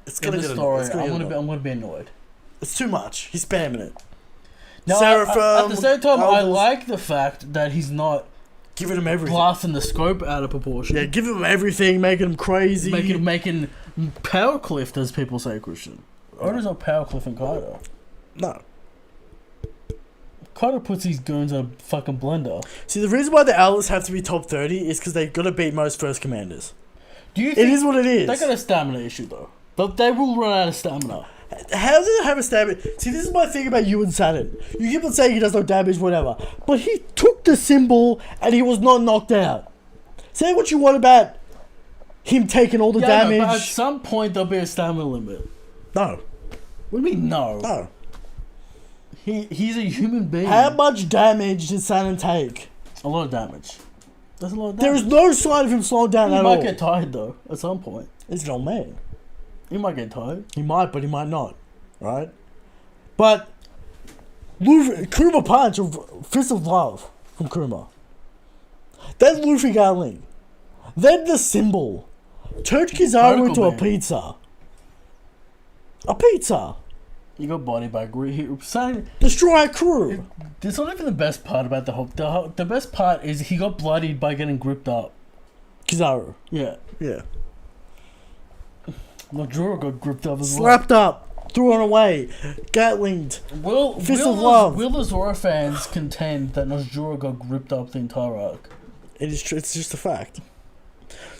B: it's gonna
A: in the story, I'm gonna be annoyed.
B: It's too much. He's spamming it.
A: Now, at the same time, I like the fact that he's not
B: giving him everything,
A: blasting the scope out of proportion.
B: Yeah, giving him everything, making him crazy,
A: making power cliffed, as people say, Christian. Oda's not power cliffing Kaido.
B: No.
A: Kaido puts these goons in a fucking blender.
B: See, the reason why the Owls have to be top 30 is because they've got to beat most first commanders.
A: Do you think
B: it is what it is?
A: They got a stamina issue, though. They will run out of stamina.
B: How does it have a stamina? See, this is my thing about you and Saturn. You keep on saying he does no damage, whatever. But he took the symbol and he was not knocked out. Say what you want about him taking all the damage.
A: No, but at some point, there'll be a stamina limit.
B: No.
A: What do you mean, no?
B: No.
A: He's a human being.
B: How much damage did Saturn take?
A: A lot of damage. That's a lot of damage.
B: There is no sign of him slowing down at all.
A: He might get tired, though, at some point.
B: He's an old man.
A: He might get tired.
B: He might, but he might not. Right? But Luffy, Kuma punch, Fist of Love from Kuma. Then Luffy Gatling. Then the symbol. Turned Kizaru into a pizza. A pizza.
A: You got body by
B: destroy a crew.
A: It's not even the best part about the whole. The best part is he got bloodied by getting gripped up.
B: Kizaru.
A: Yeah.
B: Yeah.
A: Nojuro got gripped up as
B: Slapped up. Threw it away. Gatlinged. Fist of Love.
A: Will the Zoro fans contend that Nojuro got gripped up the entire arc?
B: It is true. It's just a fact.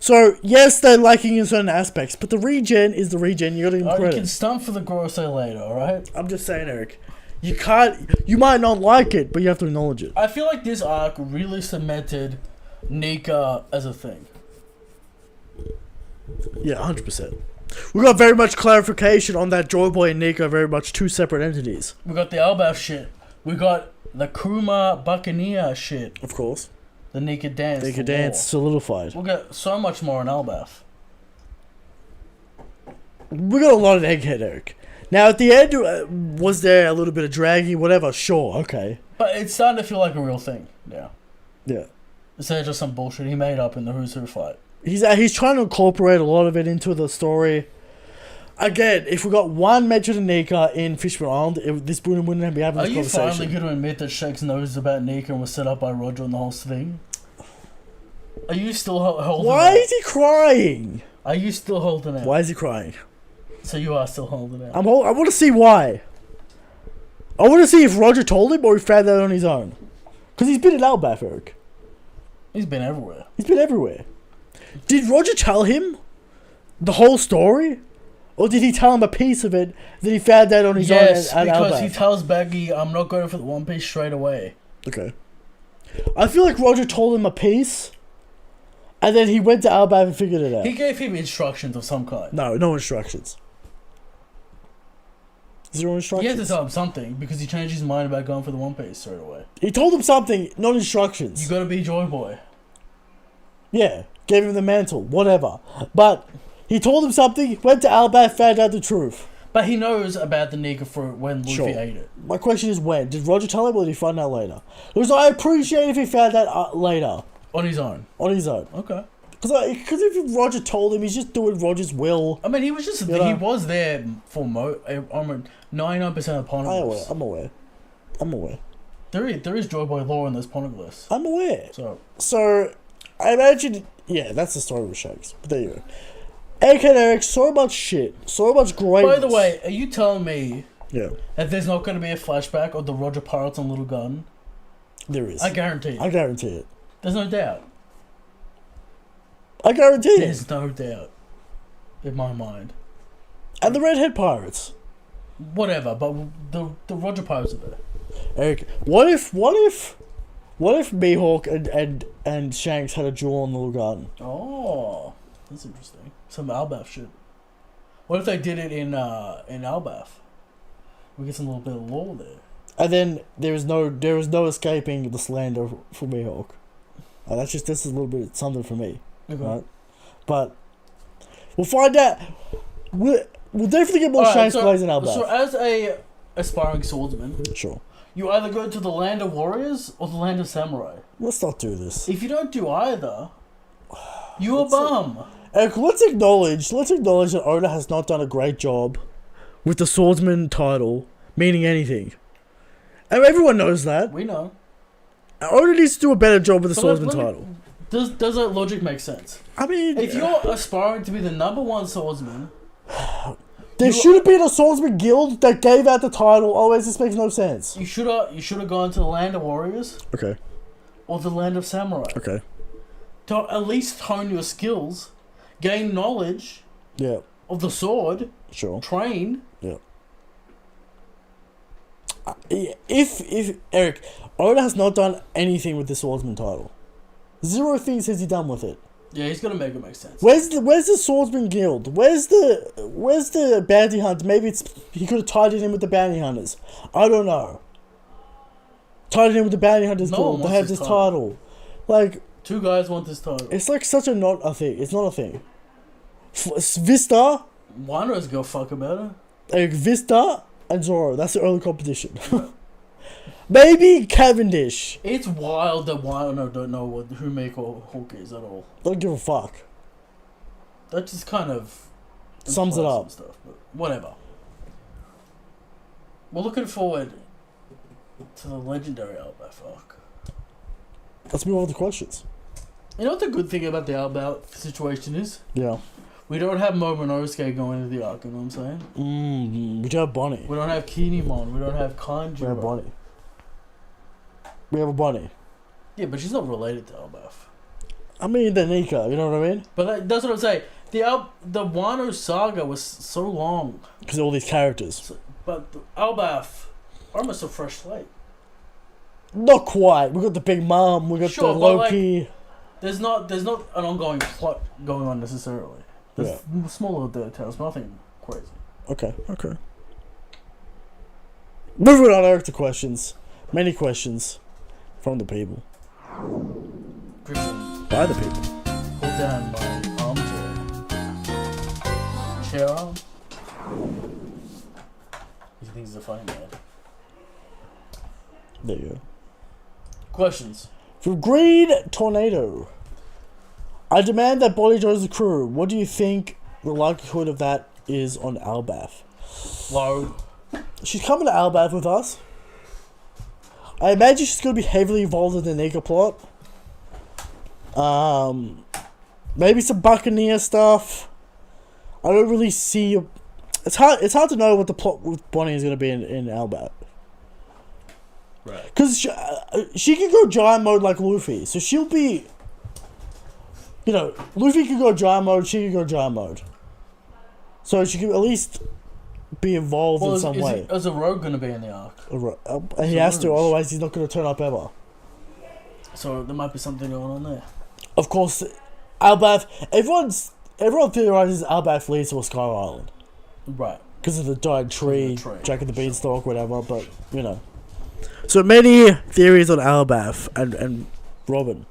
B: So, yes, they're lacking in certain aspects, but the regen is the regen. You gotta give them credit.
A: You can stump for the Gorosei later, alright?
B: I'm just saying, Eric. You might not like it, but you have to acknowledge it.
A: I feel like this arc really cemented Nika as a thing.
B: Yeah, 100%. We got very much clarification on that Joy Boy and Nika are very much two separate entities.
A: We got the Albath shit. We got the Kuma Buccaneer shit.
B: Of course.
A: The Nika dance.
B: Nika dance solidified.
A: We'll get so much more in Elbaf.
B: We got a lot of egghead, Eric. Now, at the end, was there a little bit of dragging? Whatever, sure, okay.
A: But it's starting to feel like a real thing now.
B: Yeah.
A: Instead of just some bullshit he made up in the Who's Who fight.
B: He's trying to incorporate a lot of it into the story. Again, if we got one mention of Nika in Fishman Island, this wouldn't be having this conversation.
A: Are you finally going to admit that Shanks knows about Nika and was set up by Roger and the whole thing? Are you still holding
B: Why is he crying?
A: Are you still holding out?
B: Why is he crying?
A: So you are still holding out.
B: I want to see why. I want to see if Roger told him or he found that on his own. Because he's been in Elbaf, Eric.
A: He's been everywhere.
B: He's been everywhere. Did Roger tell him the whole story? Or did he tell him a piece of it that he found out on his own at
A: Yes, because
B: Elbaf?
A: he tells Baggy, I'm not going for the One Piece straight away.
B: Okay. I feel like Roger told him a piece, and then he went to Elbaf and figured it out.
A: He gave him instructions of some kind.
B: No instructions. Zero instructions?
A: He had to tell him something, because he changed his mind about going for the One Piece straight away.
B: He told him something, not instructions.
A: You gotta be Joy Boy.
B: Yeah, gave him the mantle, whatever. But he told him something, went to Elbaf, found out the truth.
A: But he knows about the Nika fruit when Luffy ate it.
B: My question is when? Did Roger tell him or did he find out later? Because I appreciate if he found out later.
A: On his own.
B: On his own.
A: Okay.
B: Because if Roger told him, he's just doing Roger's will.
A: I mean, he was just he was there for 99% of the Poneglyphs.
B: I'm aware.
A: There is Joy Boy lore in those Poneglyphs.
B: I'm aware.
A: So
B: I imagine, yeah, that's the story with Shanks. But there you go. Egghead Eric, so much shit, so much greatness.
A: By the way, are you telling me
B: that
A: there's not going to be a flashback of the Roger Pirates and Little Gun?
B: There is.
A: I guarantee it.
B: I guarantee it.
A: There's no doubt.
B: I guarantee it.
A: There's no doubt. In my mind.
B: And the Redhead Pirates.
A: Whatever, but the Roger Pirates are there.
B: Eric, what if Mihawk and Shanks had a duel on the Little Garden?
A: Oh, that's interesting. Some Elbaf shit. What if they did it in Elbaf? We get some little bit of lore there.
B: And then there is no escaping the slander for Mihawk. This is a little bit something for me. Okay. Right? But we'll find out. We'll definitely get more Shanks plays in Elbaf.
A: So as a aspiring swordsman,
B: sure, you
A: either go to the land of warriors or the land of samurai.
B: Let's not do this.
A: If you don't do either, you're a bum.
B: Eric, let's acknowledge that Oda has not done a great job with the swordsman title meaning anything. And everyone knows that.
A: We know.
B: Oda needs to do a better job with the swordsman title.
A: Does that logic make sense?
B: I mean,
A: if you're aspiring to be the #1 swordsman,
B: there should have been a swordsman guild that gave out the title. Always, this makes no sense.
A: You should have gone to the land of warriors.
B: Okay.
A: Or the land of samurai.
B: Okay.
A: To at least hone your skills, gain knowledge.
B: Yeah.
A: Of the sword.
B: Sure.
A: Train.
B: Yeah. If Eric, Oda has not done anything with the swordsman title. Zero things has he done with it.
A: Yeah, he's gonna make it make sense.
B: Where's the swordsman guild? Where's the bounty hunt? Maybe he could have tied it in with the bounty hunters. I don't know. Tied it in with the bounty hunters guild. They have this title. Like,
A: 2 guys want this title.
B: It's like such a not a thing. It's not a thing. Vista.
A: Wano's go fuck about it.
B: Like Vista and Zoro. That's the early competition. Maybe Cavendish.
A: It's wild that Wano don't know who Mako Hawk is at all.
B: Don't give a fuck.
A: That just kind of
B: sums it up.
A: Stuff, but whatever. We're looking forward to the legendary Elbaf arc.
B: Let's move on to questions.
A: You know what the good thing about the Elbaf situation is?
B: Yeah.
A: We don't have Momonosuke going into the arc, you know what I'm saying?
B: We don't have Bonnie.
A: We don't have Kinemon. We don't have Kanji.
B: We have Bonnie. We have a Bonnie.
A: Yeah, but she's not related to Elbaf.
B: I mean, the Nika, you know what I mean?
A: But that's what I'm saying. The Wano saga was so long.
B: Because of all these characters.
A: But the Elbaf, almost a fresh slate.
B: Not quite. We got the Big Mom. We got the Loki.
A: Like, there's not an ongoing plot going on necessarily. There's small little details, nothing crazy.
B: Okay. Moving on, Eric, to questions. Many questions from the people.
A: Driven
B: by the people.
A: Pull down my armchair. Chair arm. He thinks he's a funny man.
B: There you go.
A: Questions.
B: From Green Tornado. I demand that Bonnie joins the crew. What do you think the likelihood of that is on Albath?
A: Low.
B: She's coming to Albath with us. I imagine she's going to be heavily involved in the Nika plot. Maybe some Buccaneer stuff. I don't really see... It's hard to know what the plot with Bonnie is going to be in Albath.
A: Right.
B: Because she can go giant mode like Luffy. So she'll be... You know, Luffy can go giant mode, she can go giant mode. So she can at least be involved in some way.
A: Is a rogue going to be in the arc?
B: And he has to, otherwise he's not going to turn up ever.
A: So there might be something going on there.
B: Of course, Albath... Everyone theorizes Albath leads to a Sky Island.
A: Right.
B: Because of the giant tree, Jack and the Beanstalk, whatever, but, you know. So many theories on Albath and Robin.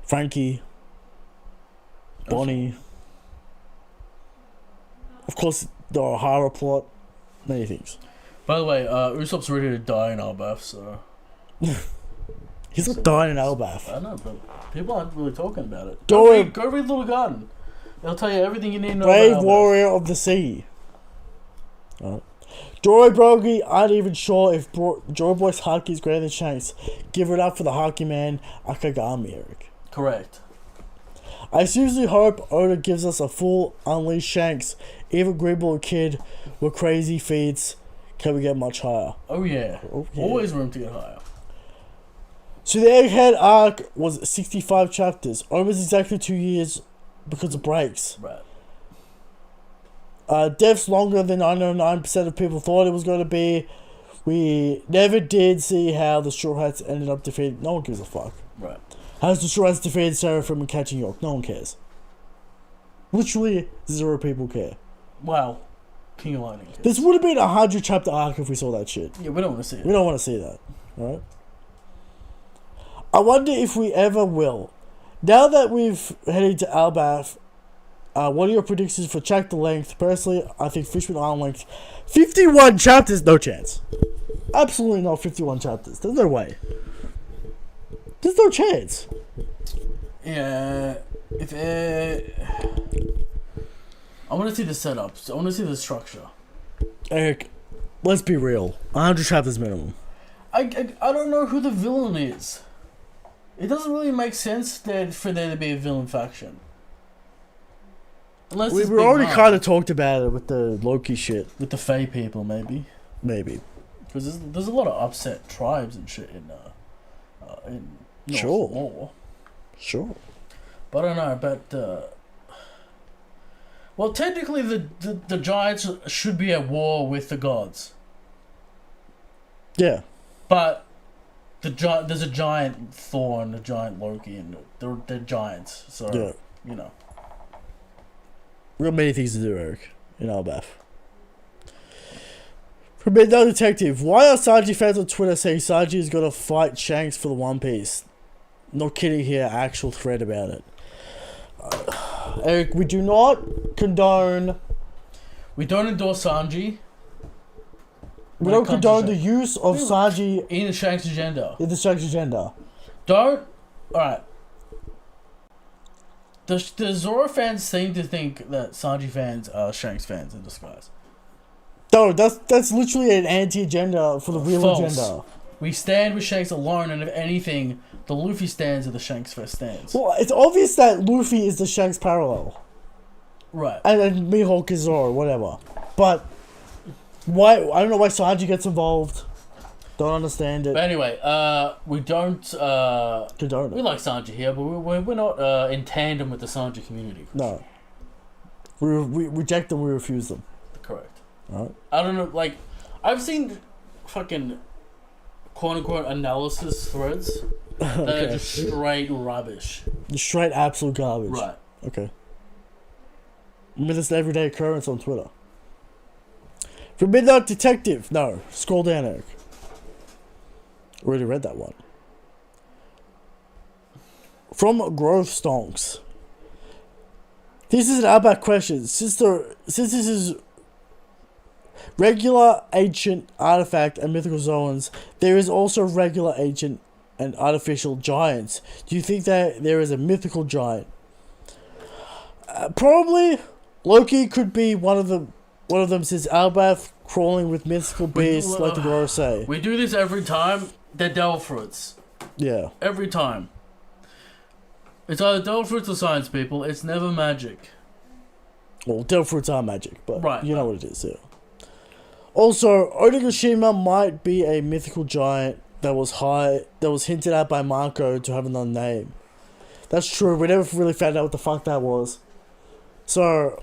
B: Frankie... Bonnie. Of course, the O'Hara plot. Many things.
A: By the way, Usopp's ready to die in Albath, so...
B: He's not dying in Albath.
A: I know, but people aren't really talking about it.
B: Go read
A: Little Garden. They'll tell you everything you need to know
B: Brave
A: about
B: Warrior of the Sea. Joy Brogy, aren't even sure if Joy Boy's Haki is greater than Shanks. Give it up for the Haki man, Akagami, Eric.
A: Correct.
B: I seriously hope Oda gives us a full Unleashed Shanks. Even Greenball Kid with crazy feats. Can we get much higher?
A: Oh yeah. Always room to get higher.
B: So the Egghead arc was 65 chapters. Almost exactly 2 years because of breaks.
A: Right.
B: Death's longer than 99% of people thought it was going to be. We never did see how the Straw Hats ended up defeated. No one gives a fuck.
A: Right.
B: How's the Straw Hats defeated Seraphim and catching York? No one cares. Literally, 0 people care.
A: Wow. King of Lightning.
B: This would have been a 100 chapter arc if we saw that shit.
A: Yeah, we don't want to see it.
B: We don't want to see that. Alright? I wonder if we ever will. Now that we've headed to Albath, what are your predictions for chapter length? Personally, I think Fishman Island length. 51 chapters? No chance. Absolutely not 51 chapters. There's no way. There's no chance.
A: Yeah. I want to see the setups. I want to see the structure.
B: Eric, let's be real. 100 chapters minimum.
A: I don't know who the villain is. It doesn't really make sense for there to be a villain faction. Unless
B: we already kind of talked about it with the Loki shit.
A: With the Fae people, maybe.
B: Maybe.
A: Because there's a lot of upset tribes and shit in North Law.
B: Sure.
A: But I don't know, but... well, technically the giants should be at war with the gods.
B: Yeah.
A: But there's a giant Thor and a giant Loki, and they're giants, so,
B: yeah.
A: You know.
B: We've got many things to do, Eric, in Albath. From Midnight Detective, why are Sanji fans on Twitter saying Sanji is going to fight Shanks for the One Piece? Not kidding here, actual thread about it. Eric, we do not condone...
A: We don't endorse Sanji.
B: We don't condone the use of Sanji...
A: In the Shanks agenda.
B: In the Shanks agenda.
A: Don't... Alright. The Zoro fans seem to think that Sanji fans are Shanks fans in disguise.
B: No, that's literally an anti-agenda for the real
A: False.
B: agenda.
A: We stand with Shanks alone, and if anything, the Luffy stands are the Shanks first stands.
B: Well, it's obvious that Luffy is the Shanks parallel.
A: Right.
B: And Mihawk is Zoro, whatever. But why? I don't know why Sanji gets involved. Don't understand it.
A: But anyway, we don't...
B: condone it.
A: We like Sanji here, but we're not in tandem with the Sanji community.
B: No. We reject them, we refuse them.
A: Correct.
B: Alright.
A: I don't know, like, I've seen fucking quote-unquote analysis threads that are just straight rubbish.
B: Straight absolute garbage.
A: Right.
B: Okay. I mean, it's an everyday occurrence on Twitter. For Midnight Detective. No. Scroll down, Eric. Already read that one. From Growth Stonks. This is an outback question. Since this is regular, ancient, artifact, and mythical zones, there is also regular, ancient, and artificial giants. Do you think that there is a mythical giant? Probably. Loki could be one of them. One of them since Albath crawling with mythical beasts like the Goro say.
A: We do this every time. They're devil fruits.
B: Yeah.
A: Every time. It's either devil fruits or science, people. It's never magic.
B: Well, devil fruits are magic, but
A: right,
B: you know what it is, yeah. Also, Onigashima might be a mythical giant that was hinted at by Marco to have another name. That's true. We never really found out what the fuck that was. So,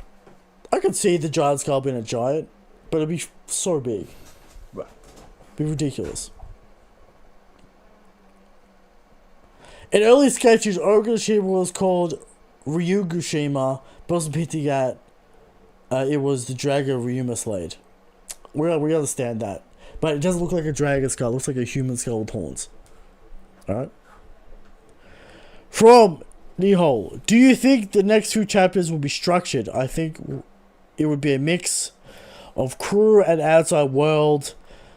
B: I could see the giant skull being a giant, but it'd be so big.
A: Right.
B: Be ridiculous. In early sketches, Onigashima was called Ryugushima, but was hinting at it was the dragon Ryuma slayed. We understand that. But it doesn't look like a dragon skull. It looks like a human skull with horns. Alright? From Nihol. Do you think the next few chapters will be structured? I think it would be a mix of crew and outside world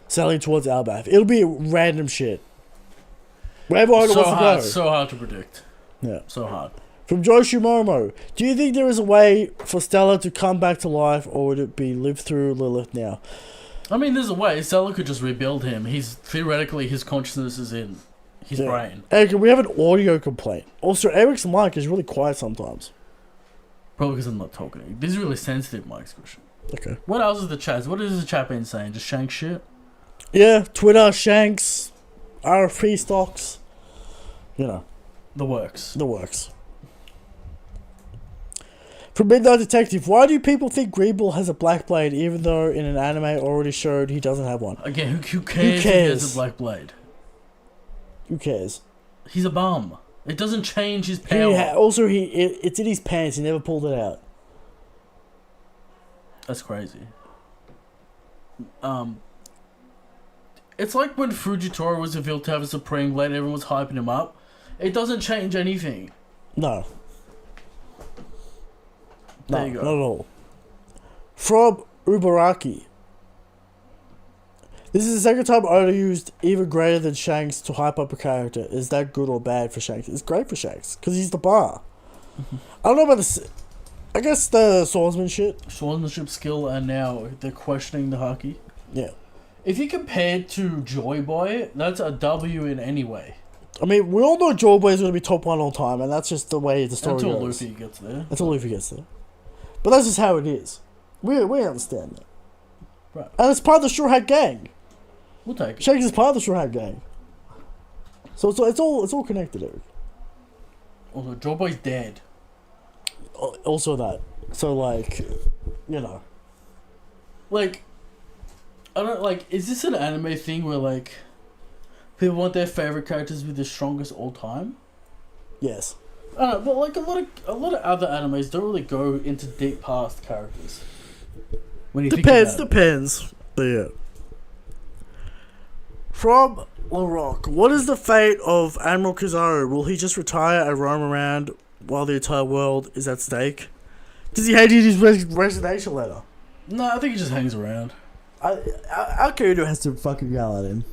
B: sailing towards Albath. It'll be random shit. Wherever Oda wants to go.
A: So hard to predict.
B: Yeah.
A: So hard.
B: From Joshimomo. Do you think there is a way for Stella to come back to life, or would it be live through Lilith now?
A: I mean, there's a way. Stella could just rebuild him. Theoretically, his consciousness is in his brain.
B: Eric, we have an audio complaint. Also, Eric's mic is really quiet sometimes.
A: Probably because I'm not talking. This is really sensitive mic discussion.
B: Okay.
A: What else is the chat? What is the chat been saying? Just Shank shit?
B: Yeah, Twitter, Shanks, RFP stocks. You know.
A: The works.
B: The works. From Midnight Detective, why do people think Greeble has a black blade even though in an anime already showed he doesn't have one?
A: Again, who cares if he has a black blade?
B: Who cares?
A: He's a bum. It doesn't change his power.
B: It's in his pants. He never pulled it out.
A: That's crazy. It's like when Fujitora was revealed to have a Supreme Blade, everyone was hyping him up. It doesn't change anything.
B: No.
A: There you go.
B: Not at all. From Ubaraki. This is the second time Oda used even greater than Shanks to hype up a character. Is that good or bad for Shanks? It's great for Shanks, because he's the bar. I don't know about this. I guess the
A: swordsmanship skill, and now they're questioning the haki.
B: Yeah.
A: If you compare it to Joy Boy, that's a W in any way.
B: I mean, we all know Joy Boy is going to be top 1 all time, and that's just the way the story
A: Until
B: goes.
A: Luffy gets there.
B: Until Luffy gets there. But that's just how it is. We understand that.
A: Right.
B: And it's part of the Straw Hat Gang.
A: We'll take it.
B: Shanks is part of the Straw Hat Gang. So it's all connected, Eric.
A: Also, Joy Boy's dead.
B: Also that. So, like, you know.
A: Like, I don't, like, is this an anime thing where, like, people want their favorite characters to be the strongest all time?
B: Yes.
A: I don't know, but, like, a lot of other animes don't really go into deep past characters. When you
B: Depends. But yeah. From LaRock, what is the fate of Admiral Kizaru? Will he just retire and roam around while the entire world is at stake? Does he hate his resignation letter?
A: No, I think he just hangs around.
B: Alkarudo has to fucking yell at him.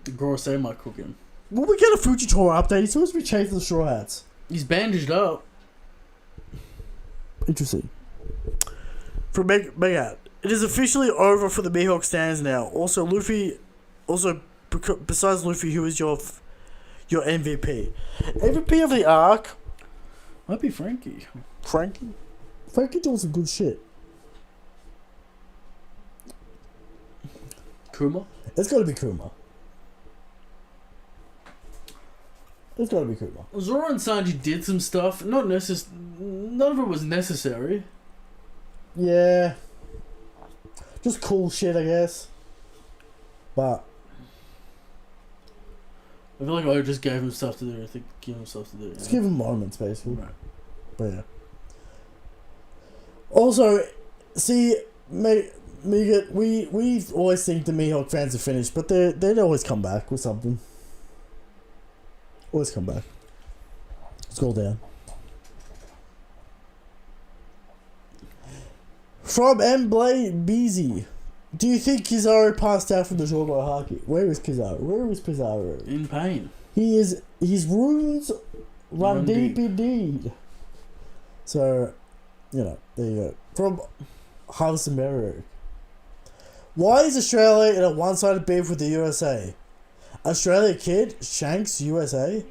A: Gorosei might cook him.
B: Will we get a Fujitora update? He's supposed to be chasing the Straw Hats.
A: He's bandaged up.
B: Interesting. From Megat, it is officially over for the Mihawk stands now. Also, Luffy. Besides Luffy, who is your MVP? MVP of the arc
A: might be Frankie.
B: Frankie doing some good shit.
A: Kuma?
B: It's gotta be Kuma.
A: Zoro and Sanji did some stuff. None of it was necessary.
B: Yeah. Just cool shit, I guess. But
A: I feel like I just gave him stuff to do. I think give him stuff to do.
B: Just give him moments, basically.
A: Right.
B: But yeah. Also, see, we always think the Mihawk fans are finished, but they always come back with something. Always come back. Scroll down. From M. Beezy. Do you think Kizaru passed out from the Jorbo Haki? Where is Kizaru? Where is Kizaru?
A: In pain.
B: His wounds run deep indeed. So, there you go. From Harvest and Merrick. Why is Australia in a one-sided beef with the USA? Australia kid, Shanks, USA.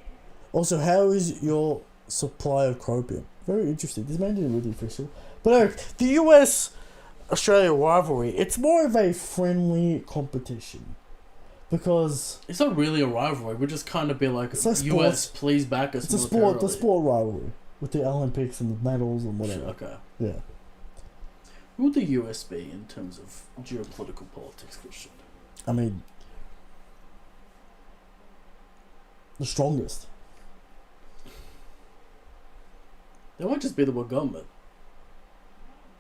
B: Also, how is your supply of chromium? Very interesting. This man didn't really official. But Eric, the US-Australia rivalry, it's more of a friendly competition. Because...
A: It's not really a rivalry. We're just kind of be like, US, please back us.
B: It's a sport rivalry. With the Olympics and the medals and whatever.
A: Okay.
B: Yeah.
A: Who would the US be in terms of geopolitical politics, Christian?
B: I mean... The strongest.
A: They might just be the world government.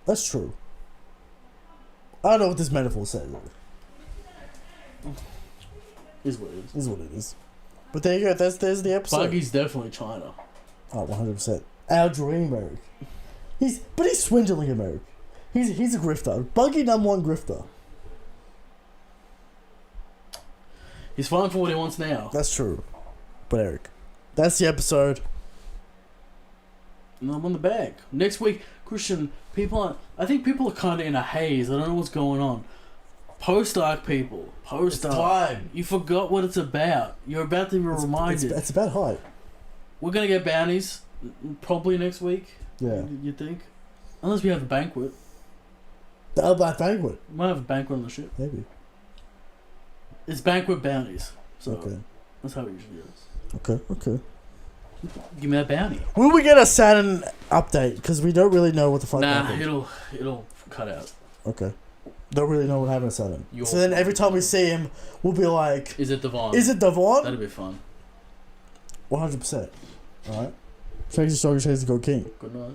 B: That's true. I don't know what this metaphor says.
A: Is what it is.
B: Is what it is. But there you go. There's the episode.
A: Buggy's definitely China.
B: Oh, 100%. Our dream, Eric. He's swindling him, Eric. He's a grifter. Buggy #1 grifter.
A: He's fighting for what he wants now.
B: That's true. But Eric, that's the episode.
A: And I'm on the bag. Next week, Christian, I think people are kind of in a haze. I don't know what's going on. Post-arc people. Post-arc.
B: It's time.
A: You forgot what it's about. You're about to be reminded.
B: It's about hype.
A: We're going to get bounties probably next week.
B: Yeah.
A: You think? Unless we have a banquet.
B: The Black Banquet.
A: We might have a banquet on the ship.
B: Maybe.
A: It's banquet bounties. So
B: okay.
A: That's how it usually is.
B: Okay.
A: Give me that bounty.
B: Will we get a Saturn update? Because we don't really know what the fuck happened.
A: It'll cut out.
B: Okay. Don't really know what happened to Saturn. So then every time we see him, we'll be like...
A: Is it Devon?
B: That'd
A: be fun.
B: 100%. Alright. Shakes the Strong, Shakes the Gold King.
A: Good night.